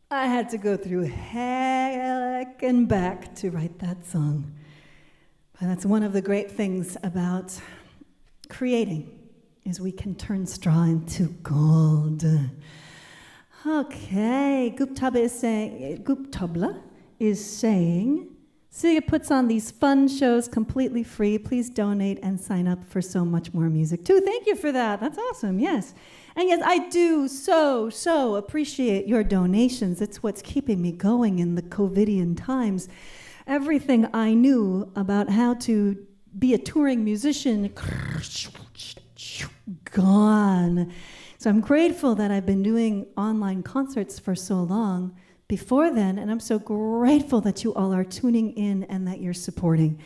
Speaker 2: I had to go through heck and back to write that song. But that's one of the great things about creating, is we can turn straw into gold. Okay, Guptabla is saying, Celia puts on these fun shows completely free. Please donate and sign up for so much more music too. Thank you for that. That's awesome, yes. And yes, I do so appreciate your donations. It's what's keeping me going in the COVIDian times. Everything I knew about how to be a touring musician, gone. So I'm grateful that I've been doing online concerts for so long before then, and I'm so grateful that you all are tuning in and that you're supporting.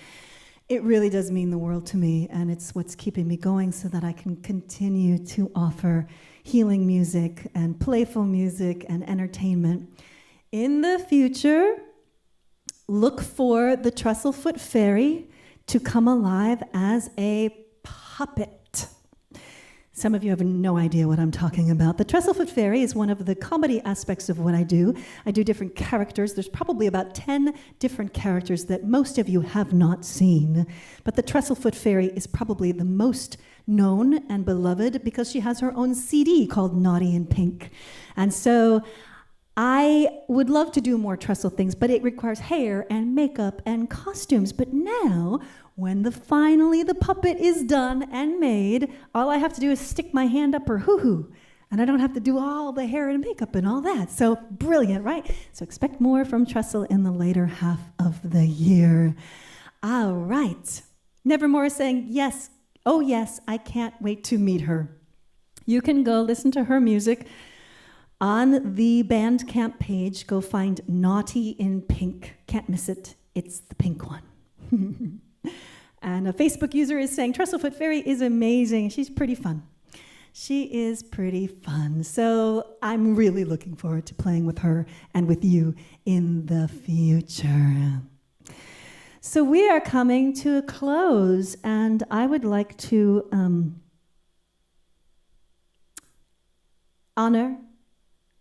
Speaker 2: It really does mean the world to me, and it's what's keeping me going so that I can continue to offer healing music and playful music and entertainment. In the future, look for the Trestlefoot Fairy to come alive as a puppet. Some of you have no idea what I'm talking about. The Trestlefoot Fairy is one of the comedy aspects of what I do. I do different characters. There's probably about 10 different characters that most of you have not seen. But the Trestlefoot Fairy is probably the most known and beloved because she has her own CD called Naughty in Pink. And so I would love to do more trestle things, but it requires hair and makeup and costumes. But now, when finally the puppet is done and made, all I have to do is stick my hand up her hoo-hoo, and I don't have to do all the hair and makeup and all that. So brilliant, right? So expect more from Trestle in the later half of the year. All right. Nevermore is saying, yes, oh yes, I can't wait to meet her. You can go listen to her music on the Bandcamp page. Go find Naughty in Pink. Can't miss it. It's the pink one. And a Facebook user is saying, Trestlefoot Fairy is amazing. She's pretty fun. She is pretty fun. So I'm really looking forward to playing with her and with you in the future. So we are coming to a close, and I would like to honor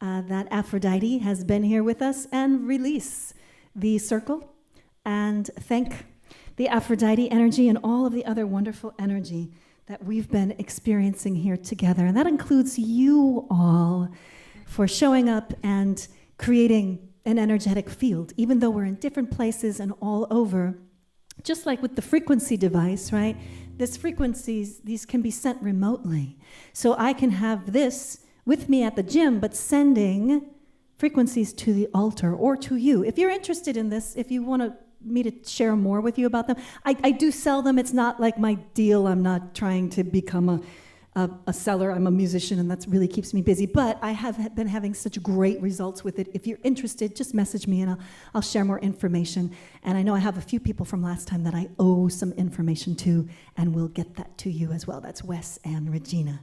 Speaker 2: that Aphrodite has been here with us and release the circle and thank the Aphrodite energy and all of the other wonderful energy that we've been experiencing here together. And that includes you all for showing up and creating an energetic field, even though we're in different places and all over. Just like with the frequency device, right? These frequencies, these can be sent remotely. So I can have this with me at the gym, but sending frequencies to the altar or to you. If you're interested in this, if you want me to share more with you about them, I do sell them. It's not like my deal. I'm not trying to become a seller. I'm a musician, and that really keeps me busy. But I have been having such great results with it. If you're interested, just message me, and I'll share more information. And I know I have a few people from last time that I owe some information to, and we'll get that to you as well. That's Wes and Regina.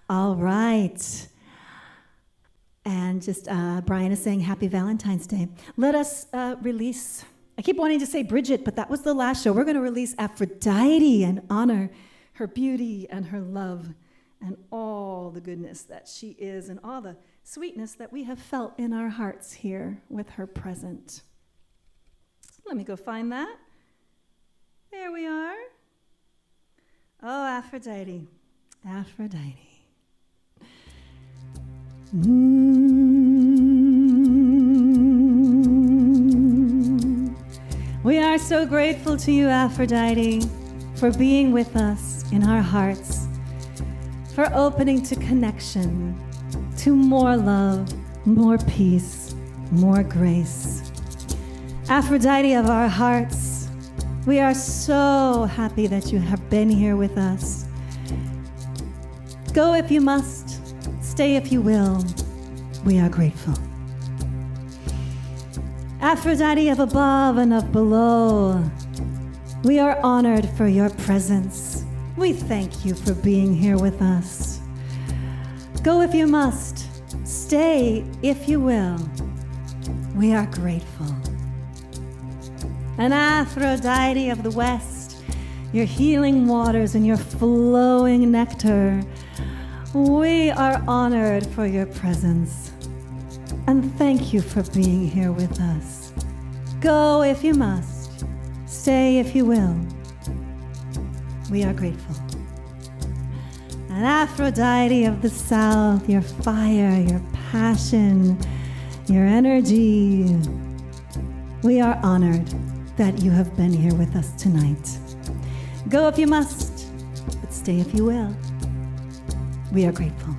Speaker 2: All right. And just Brian is saying Happy Valentine's Day. Let us release, I keep wanting to say Bridget, but that was the last show. We're going to release Aphrodite and honor her beauty and her love and all the goodness that she is and all the sweetness that we have felt in our hearts here with her present. Let me go find that. There we are. Oh, Aphrodite. Aphrodite. We are so grateful to you, Aphrodite, for being with us in our hearts, for opening to connection, to more love, more peace, more grace. Aphrodite of our hearts, we are so happy that you have been here with us. Go if you must. Stay if you will. We are grateful. Aphrodite of above and of below, we are honored for your presence. We thank you for being here with us. Go if you must. Stay if you will. We are grateful. And Aphrodite of the West, your healing waters and your flowing nectar, we are honored for your presence, and thank you for being here with us. Go if you must, stay if you will. We are grateful. And Aphrodite of the South, your fire, your passion, your energy, we are honored that you have been here with us tonight. Go if you must, but stay if you will. We are grateful.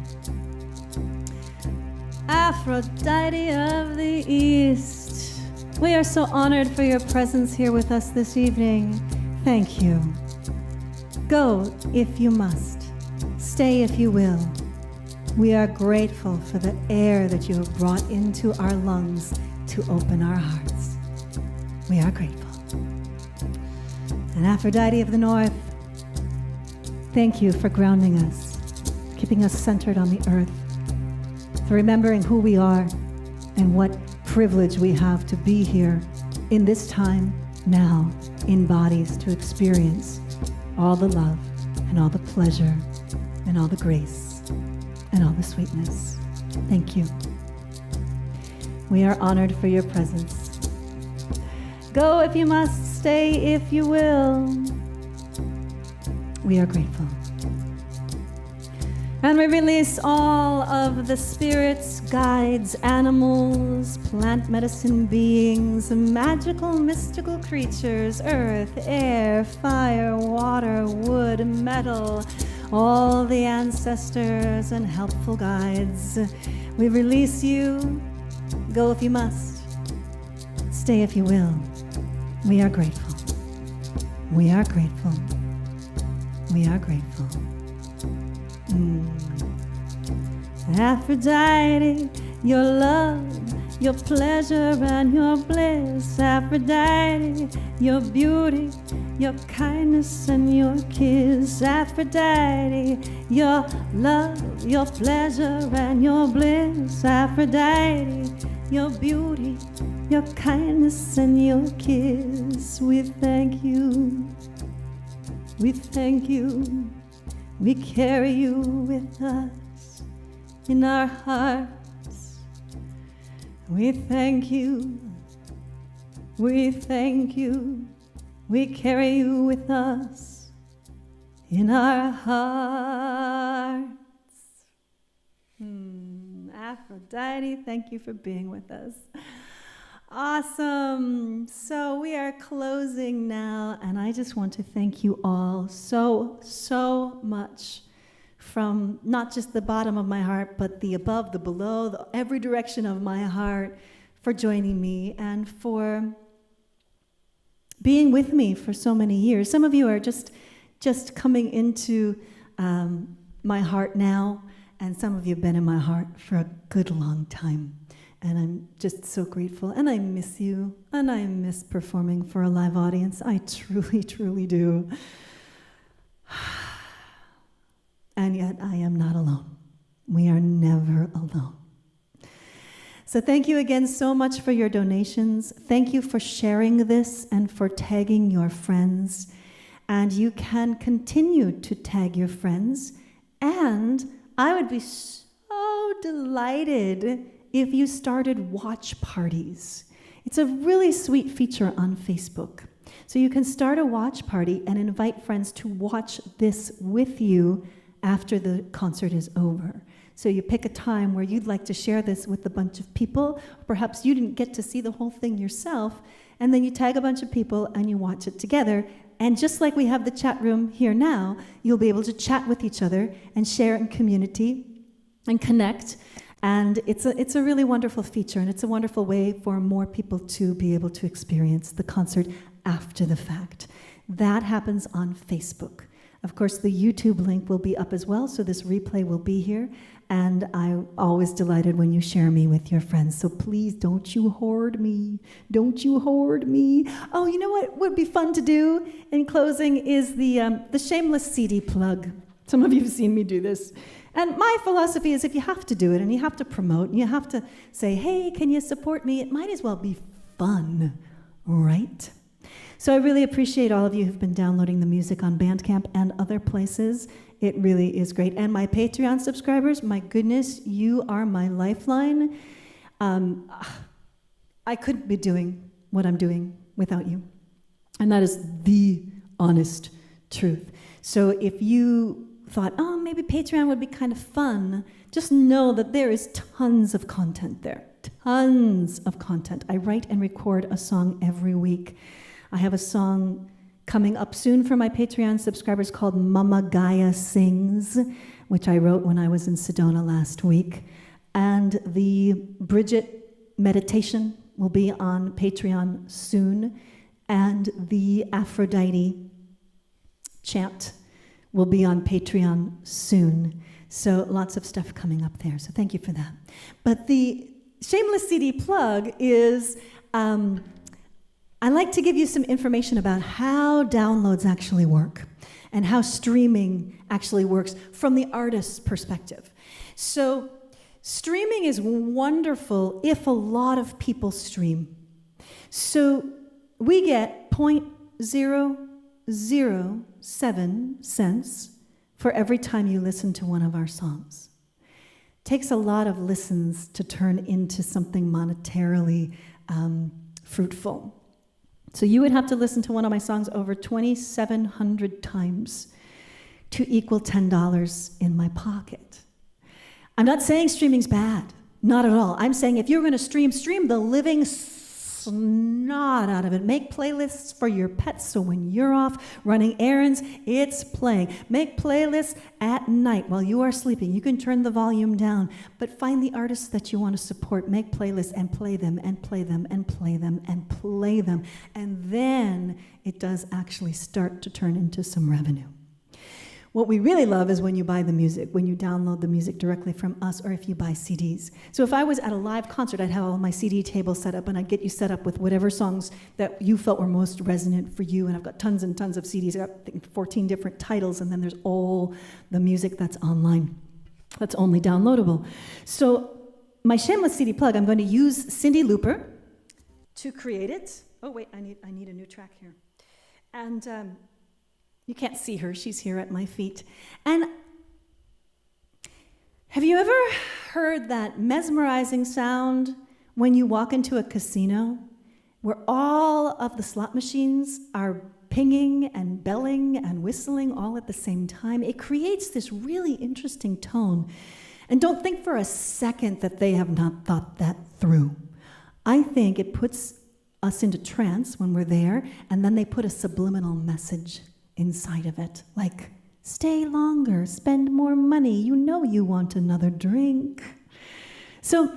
Speaker 2: Aphrodite of the East, we are so honored for your presence here with us this evening. Thank you. Go if you must. Stay if you will. We are grateful for the air that you have brought into our lungs to open our hearts. We are grateful. And Aphrodite of the North, thank you for grounding us, keeping us centered on the earth, for remembering who we are and what privilege we have to be here in this time, now, in bodies to experience all the love and all the pleasure and all the grace and all the sweetness. Thank you. We are honored for your presence. Go if you must, stay if you will. We are grateful. And we release all of the spirits, guides, animals, plant medicine beings, magical, mystical creatures, earth, air, fire, water, wood, metal, all the ancestors and helpful guides. We release you. Go if you must. Stay if you will. We are grateful. We are grateful. We are grateful. Aphrodite, your love, your pleasure and your bliss. Aphrodite, your beauty, your kindness and your kiss. Aphrodite, your love, your pleasure and your bliss. Aphrodite, your beauty, your kindness and your kiss. We thank you. We thank you. We carry you with us in our hearts. We thank you. We thank you. We carry you with us in our hearts. Aphrodite, thank you for being with us. Awesome. So we are closing now, and I just want to thank you all so much, from not just the bottom of my heart, but the above, the below, every direction of my heart, for joining me and for being with me for so many years. Some of you are just coming into my heart now, and some of you have been in my heart for a good long time. And I'm just so grateful, and I miss you, and I miss performing for a live audience. I truly, truly do. And yet I am not alone. We are never alone. So thank you again so much for your donations. Thank you for sharing this and for tagging your friends. And you can continue to tag your friends. And I would be so delighted if you started watch parties. It's a really sweet feature on Facebook. So you can start a watch party and invite friends to watch this with you after the concert is over. So you pick a time where you'd like to share this with a bunch of people. Perhaps you didn't get to see the whole thing yourself, and then you tag a bunch of people and you watch it together. And just like we have the chat room here now, you'll be able to chat with each other and share in community and connect. And it's a really wonderful feature, and it's a wonderful way for more people to be able to experience the concert after the fact. That happens on Facebook. Of course, the YouTube link will be up as well, so this replay will be here. And I'm always delighted when you share me with your friends. So please don't you hoard me. Don't you hoard me. Oh, you know what would be fun to do in closing is the shameless CD plug. Some of you have seen me do this. And my philosophy is if you have to do it and you have to promote and you have to say, hey, can you support me? It might as well be fun, right? So I really appreciate all of you who've been downloading the music on Bandcamp and other places. It really is great. And my Patreon subscribers, my goodness, you are my lifeline. I couldn't be doing what I'm doing without you. And that is the honest truth. So if you thought, oh, maybe Patreon would be kind of fun, just know that there is tons of content there. Tons of content. I write and record a song every week. I have a song coming up soon for my Patreon subscribers called Mama Gaia Sings, which I wrote when I was in Sedona last week. And the Bridget meditation will be on Patreon soon. And the Aphrodite chant will be on Patreon soon. So lots of stuff coming up there. So thank you for that. But the shameless CD plug is I like to give you some information about how downloads actually work and how streaming actually works from the artist's perspective. So streaming is wonderful if a lot of people stream. So we get 0.007 cents for every time you listen to one of our songs. It takes a lot of listens to turn into something monetarily fruitful. So you would have to listen to one of my songs over 2,700 times to equal $10 in my pocket. I'm not saying streaming's bad. Not at all. I'm saying if you're going to stream the living snot out of it. Make playlists for your pets so when you're off running errands, it's playing. Make playlists at night while you are sleeping. You can turn the volume down, but find the artists that you want to support. Make playlists and play them and play them and play them and play them. And then it does actually start to turn into some revenue. What we really love is when you buy the music, when you download the music directly from us, or if you buy CDs. So if I was at a live concert, I'd have all my CD tables set up, and I'd get you set up with whatever songs that you felt were most resonant for you. And I've got tons and tons of CDs. I've got, I think, 14 different titles, and then there's all the music that's online, that's only downloadable. So my shameless CD plug, I'm going to use Cindy Looper to create it. Oh wait, I need a new track here. And you can't see her, she's here at my feet. And have you ever heard that mesmerizing sound when you walk into a casino where all of the slot machines are pinging and belling and whistling all at the same time? It creates this really interesting tone. And don't think for a second that they have not thought that through. I think it puts us into trance when we're there, and then they put a subliminal message inside of it, like, stay longer, spend more money, you know you want another drink. So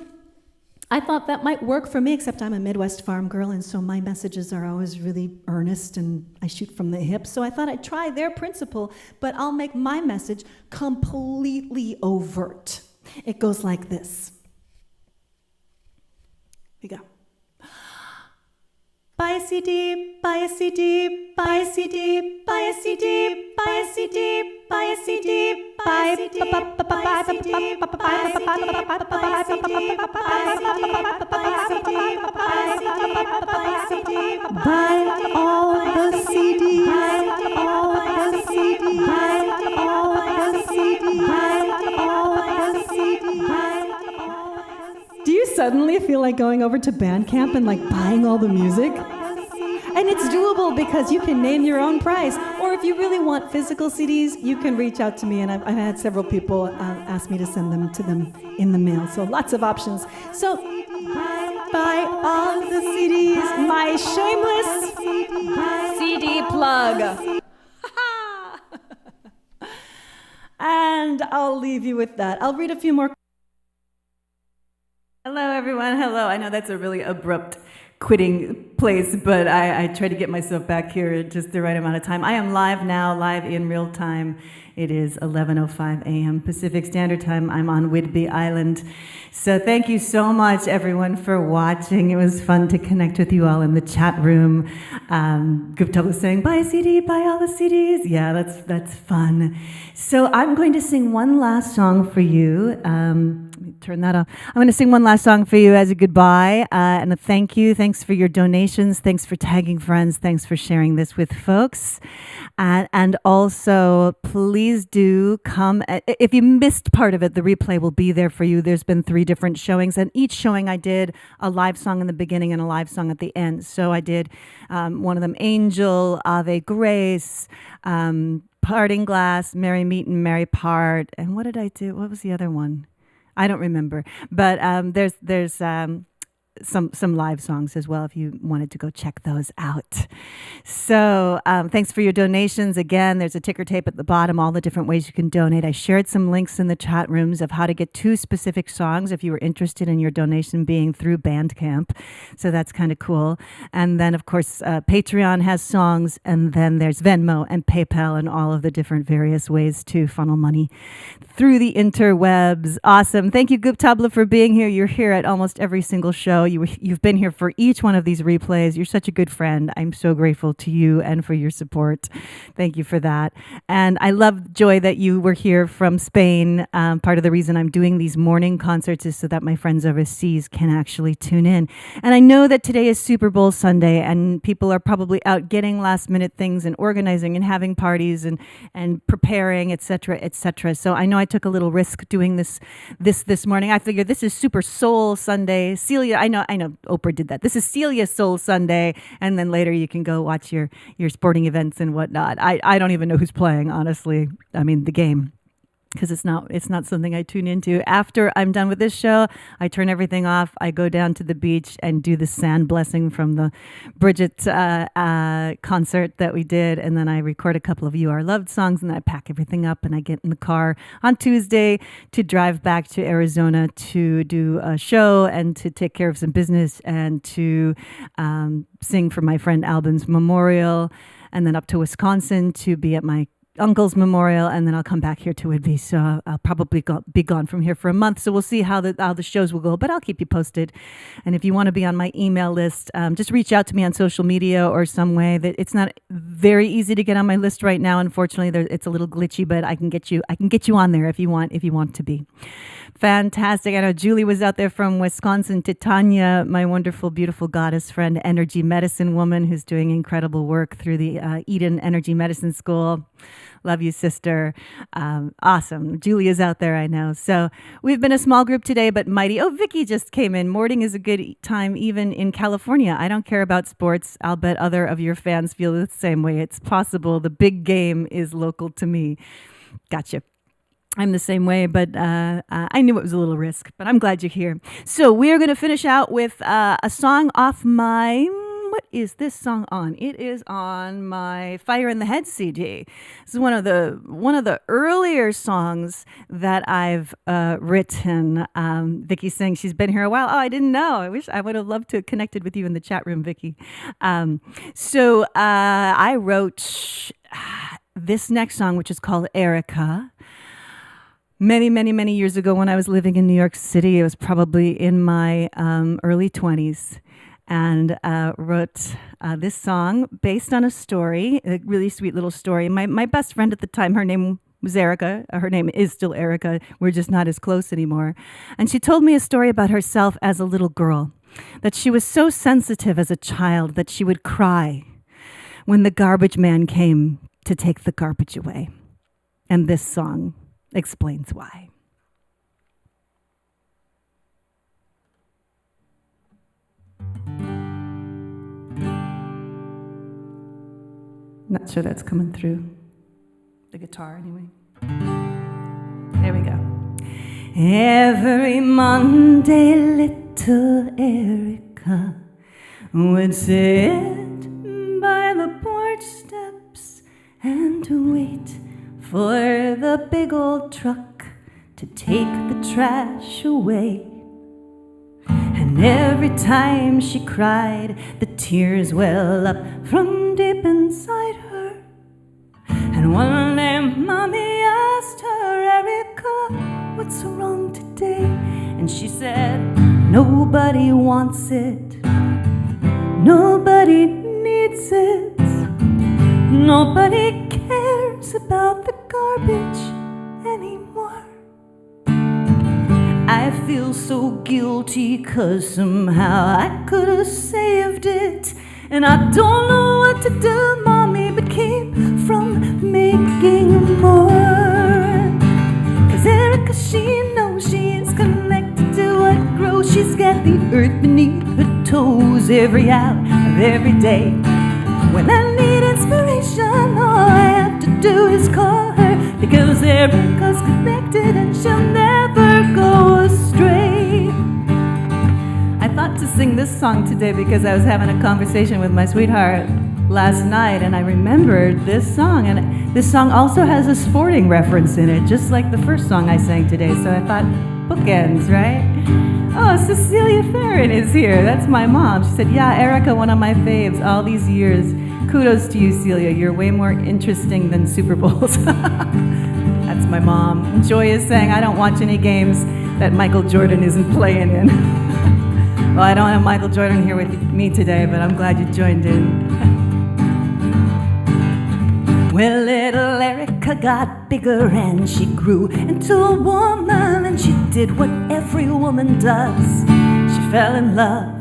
Speaker 2: I thought that might work for me, except I'm a Midwest farm girl, and so my messages are always really earnest, and I shoot from the hip, so I thought I'd try their principle, but I'll make my message completely overt. It goes like this. Here we go. Buy a CD, buy a CD, buy a CD, buy a CD, buy a CD, buy a CD, buy a CD, buy a CD, buy all the CDs, buy all the CDs, buy all the CDs, buy all the CDs. Do you suddenly feel like going over to Bandcamp and like buying all the music? And it's doable because you can name your own price. Or if you really want physical CDs, you can reach out to me. And I've had several people ask me to send them to them in the mail. So lots of options. So buy all the CDs. My shameless CD plug. And I'll leave you with that. I'll read a few more.
Speaker 1: Hello, everyone. Hello. I know that's a really abrupt quitting place, but I try to get myself back here at just the right amount of time. I am live now, live in real time. It is 11:05 a.m. Pacific Standard Time. I'm on Whidbey Island. So thank you so much, everyone, for watching. It was fun to connect with you all in the chat room. Gupta was saying, buy a CD, buy all the CDs. Yeah, that's fun. So I'm going to sing one last song for you. Let me turn that off. I'm going to sing one last song for you as a goodbye and a thank you. Thanks for your donations. Thanks for tagging friends. Thanks for sharing this with folks. And also, please do come. If you missed part of it, the replay will be there for you. There's been 3 different showings, and each showing I did a live song in the beginning and a live song at the end. So I did one of them, Angel, Ave Grace, Parting Glass, Mary Meet and Mary Part. And what did I do? What was the other one? I don't remember. But there's some live songs as well if you wanted to go check those out. So thanks for your donations. Again, there's a ticker tape at the bottom, all the different ways you can donate. I shared some links in the chat rooms of how to get 2 specific songs if you were interested in your donation being through Bandcamp. So that's kind of cool. And then, of course, Patreon has songs, and then there's Venmo and PayPal and all of the different various ways to funnel money through the interwebs. Awesome. Thank you, Guptabla, for being here. You're here at almost every single show. You've been here for each one of these replays. You're such a good friend. I'm so grateful to you and for your support. Thank you for that. And I love, Joy, that you were here from Spain. Part of the reason I'm doing these morning concerts is so that my friends overseas can actually tune in. And I know that today is Super Bowl Sunday, and people are probably out getting last minute things and organizing and having parties and preparing, et cetera, et cetera. So I know I took a little risk doing this morning. I figured this is Super Soul Sunday. Celia, I know know Oprah did that. This is Celia Soul Sunday, and then later you can go watch your sporting events and whatnot. I don't even know who's playing, honestly. I mean, the game. Because it's not something I tune into. After I'm done with this show, I turn everything off. I go down to the beach and do the sand blessing from the Bridget concert that we did, and then I record a couple of You Are Loved songs, and then I pack everything up and I get in the car on Tuesday to drive back to Arizona to do a show and to take care of some business and to sing for my friend Albin's memorial, and then up to Wisconsin to be at my uncle's memorial, and then I'll come back here to Whitby. So I'll probably be gone from here for a month. So we'll see how the shows will go, but I'll keep you posted. And if you want to be on my email list, just reach out to me on social media or some way. That it's not very easy to get on my list right now. Unfortunately, it's a little glitchy, but I can get you on there if you want to be. Fantastic. I know Julie was out there from Wisconsin. Titania, my wonderful, beautiful goddess friend, energy medicine woman who's doing incredible work through the Eden Energy Medicine School. Love you, sister. Awesome. Julie is out there, I know. So we've been a small group today, but mighty. Oh, Vicky just came in. Morning is a good time even in California. I don't care about sports. I'll bet other of your fans feel the same way. It's possible. The big game is local to me. Gotcha. I'm the same way, but I knew it was a little risk, but I'm glad you're here. So we are going to finish out with a song off my... What is this song on? It is on my Fire in the Head CD. This is one of the earlier songs that I've written. Vicky's saying she's been here a while. Oh, I didn't know. I wish I would have loved to have connected with you in the chat room, Vicky. So I wrote this next song, which is called Erica. Many, many, many years ago when I was living in New York City. It was probably in my early 20s. And wrote this song based on a story, a really sweet little story. My best friend at the time, her name was Erica. Her name is still Erica. We're just not as close anymore. And she told me a story about herself as a little girl, that she was so sensitive as a child that she would cry when the garbage man came to take the garbage away. And this song explains why. Not sure that's coming through the guitar anyway. There we go. Every Monday, little Erica would sit by the porch steps and wait for the big old truck to take the trash away. And every time she cried, the tears well up from deep inside her. And one day Mommy asked her, Erica, what's wrong today? And she said, nobody wants it, nobody needs it, nobody cares about the garbage anymore. I feel so guilty 'cause somehow I could have saved it. And I don't know what to do, Mommy, but keep from making more. 'Cause Erica, she knows she is connected to what grows. She's got the earth beneath her toes every hour of every day. When I need inspiration, all I have to do is call her, because Erica's connected and she'll never go astray. I thought to sing this song today because I was having a conversation with my sweetheart last night, and I remembered this song. And this song also has a sporting reference in it, just like the first song I sang today. So I thought, bookends, right? Oh, Celia Farran is here. That's my mom. She said, yeah, Erica, one of my faves all these years. Kudos to you, Celia. You're way more interesting than Super Bowls. That's my mom. Joy is saying, I don't watch any games that Michael Jordan isn't playing in. Well, I don't have Michael Jordan here with me today, but I'm glad you joined in. Well, little Erica got bigger and she grew into a woman, and she did what every woman does. She fell in love.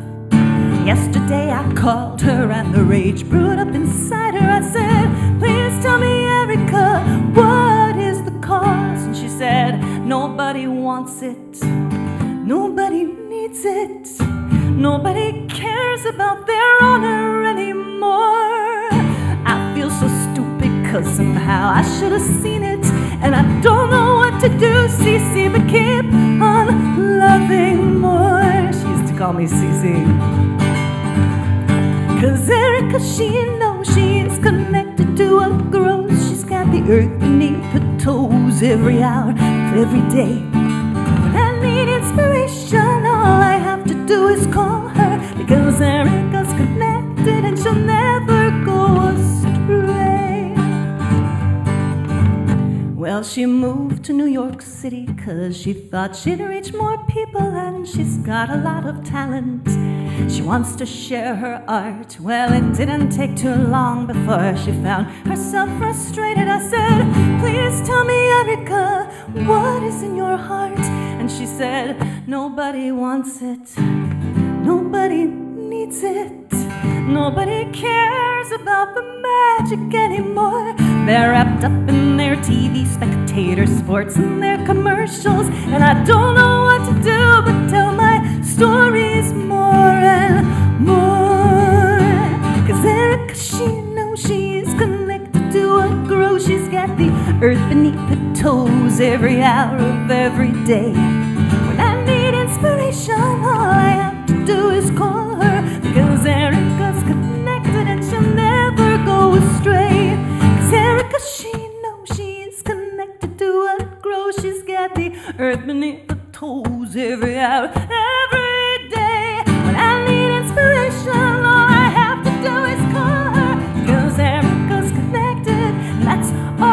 Speaker 1: Yesterday I called her and the rage brewed up inside her. I said, please tell me, Erica, what is the cause? And she said, nobody wants it, nobody needs it, Nobody cares about their honor anymore. I feel so stupid 'cause somehow I should have seen it, and I don't know what to do, Cece, but keep on loving more. She used to call me Cece. 'Cause Erica, she knows she is connected to what grows. She's got the earth beneath her toes every hour of every day. When I need inspiration, all I have to do is call her, because Erica's connected and she'll never go astray. Well, she moved to New York City 'cause she thought she'd reach more people, and she's got a lot of talent. She wants to share her art. Well, it didn't take too long before she found herself frustrated. I said, please tell me, Erica, what is in your heart? And she said, nobody wants it, nobody needs it, nobody cares about the magic anymore. They're wrapped up in their TV spectator sports and their commercials, and I don't know what to do but tell my stories more and more. 'Cause Erica, she knows she's connected to what grows. She's got the earth beneath her toes every hour of every day. When I need inspiration, all I have to do is call her, because Erica's connected and she'll never go astray. 'Cause Erica, she knows she's connected to what grows. She's got the earth beneath her toes every hour, every day. When I need inspiration, all I have to do is call her, because Erica's connected, and that's all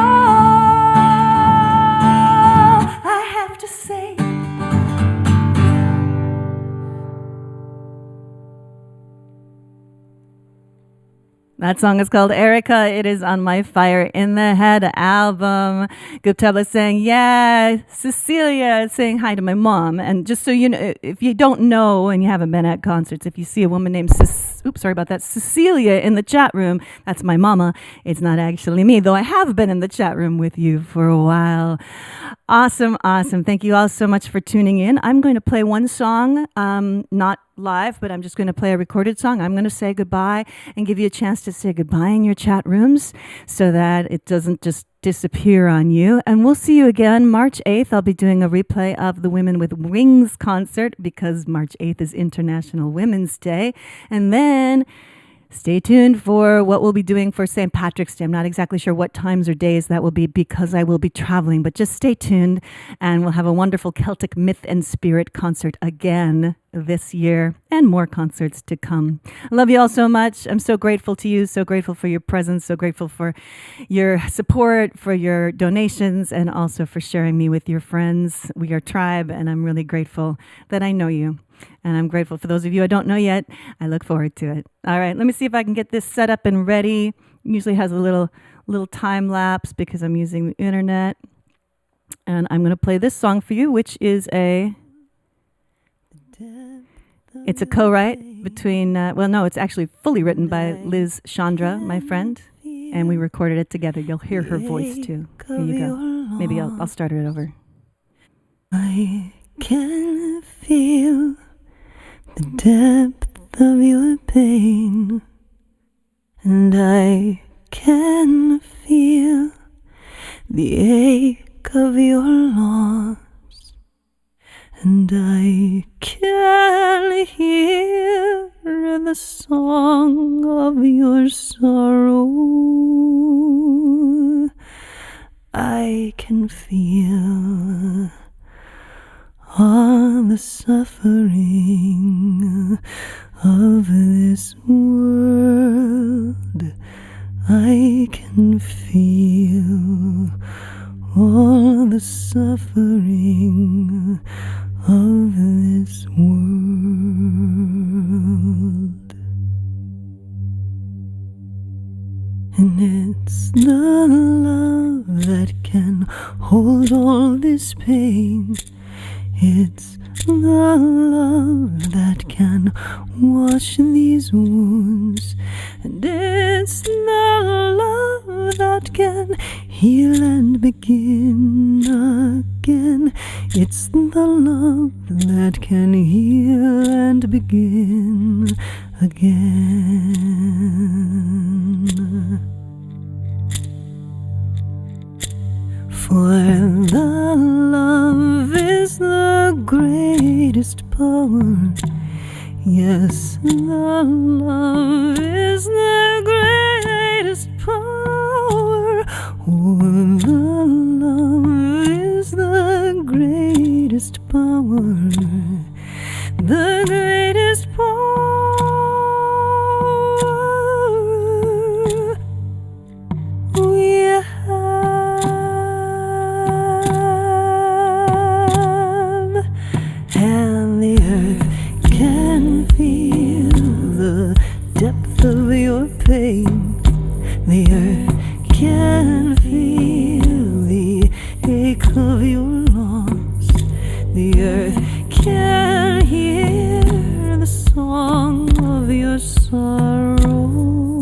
Speaker 1: I have to say. That song is called Erica. It is on my Fire in the Head album. Guptabla saying, yeah, Cecilia is saying hi to my mom. And just so you know, if you don't know and you haven't been at concerts, if you see a woman named Cecilia in the chat room, that's my mama. It's not actually me, though I have been in the chat room with you for a while. Awesome, awesome. Thank you all so much for tuning in. I'm going to play one song, not live, but I'm just going to play a recorded song. I'm going to say goodbye and give you a chance to say goodbye in your chat rooms so that it doesn't just disappear on you. And we'll see you again March 8th. I'll be doing a replay of the Women with Wings concert, because March 8th is International Women's Day. And then stay tuned for what we'll be doing for St. Patrick's Day. I'm not exactly sure what times or days that will be, because I will be traveling, but just stay tuned and we'll have a wonderful Celtic Myth and Spirit concert again this year, and more concerts to come. I love you all so much. I'm so grateful to you, so grateful for your presence, so grateful for your support, for your donations, and also for sharing me with your friends. We are tribe, and I'm really grateful that I know you. And I'm grateful for those of you I don't know yet. I look forward to it. All right, let me see if I can get this set up and ready. Usually has a little time lapse because I'm using the internet. And I'm going to play this song for you, which is it's a co-write between, it's actually fully written by Liz Chandra, my friend, and we recorded it together. You'll hear her voice too. Here you go. Maybe I'll start it over.
Speaker 3: I can feel the depth of your pain, and I can feel the ache of your loss, and I can hear the song of your sorrow. I can feel all the suffering of this world. I can feel all the suffering of this world. And it's the love that can hold all this pain. It's the love that can wash these wounds, and it's the love that can heal and begin again. It's the love that can heal and begin again. For the love is the greatest power. Yes, the love is the greatest power. Oh, the love is the greatest power. The greatest power we have. And the earth can feel the depth of your pain. The earth can feel the ache of your loss. The earth can hear the song of your sorrow.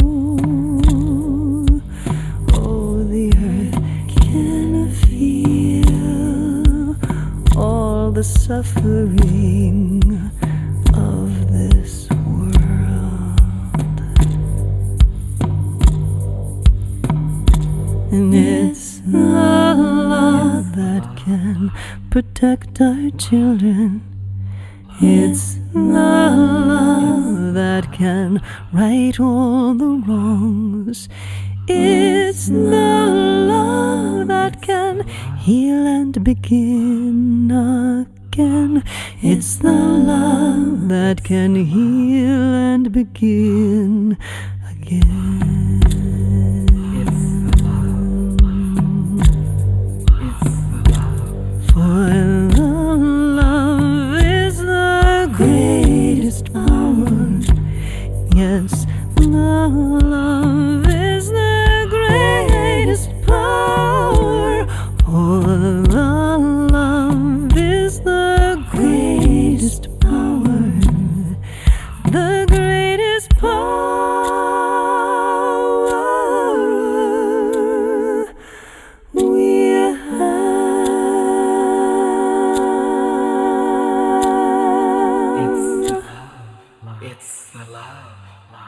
Speaker 3: Oh, the earth can feel all the suffering of this world. And it's the love that can protect our children. It's the love that can right all the wrongs. It's the love that can heal and begin again. It's the love that can heal and begin again. For the love is the greatest power. Yes, the love is the greatest power. Oh, the love is the greatest power. The greatest power we have.
Speaker 4: It's the love.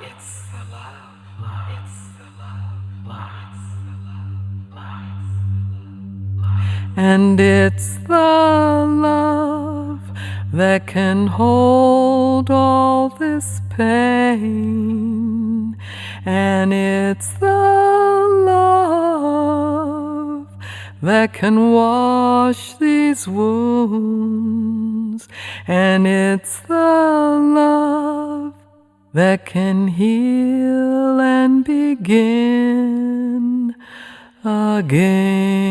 Speaker 4: It's the love. It's the love. And it's the love that can hold all this pain. And it's the love that can wash these wounds. And it's the love that can heal and begin again.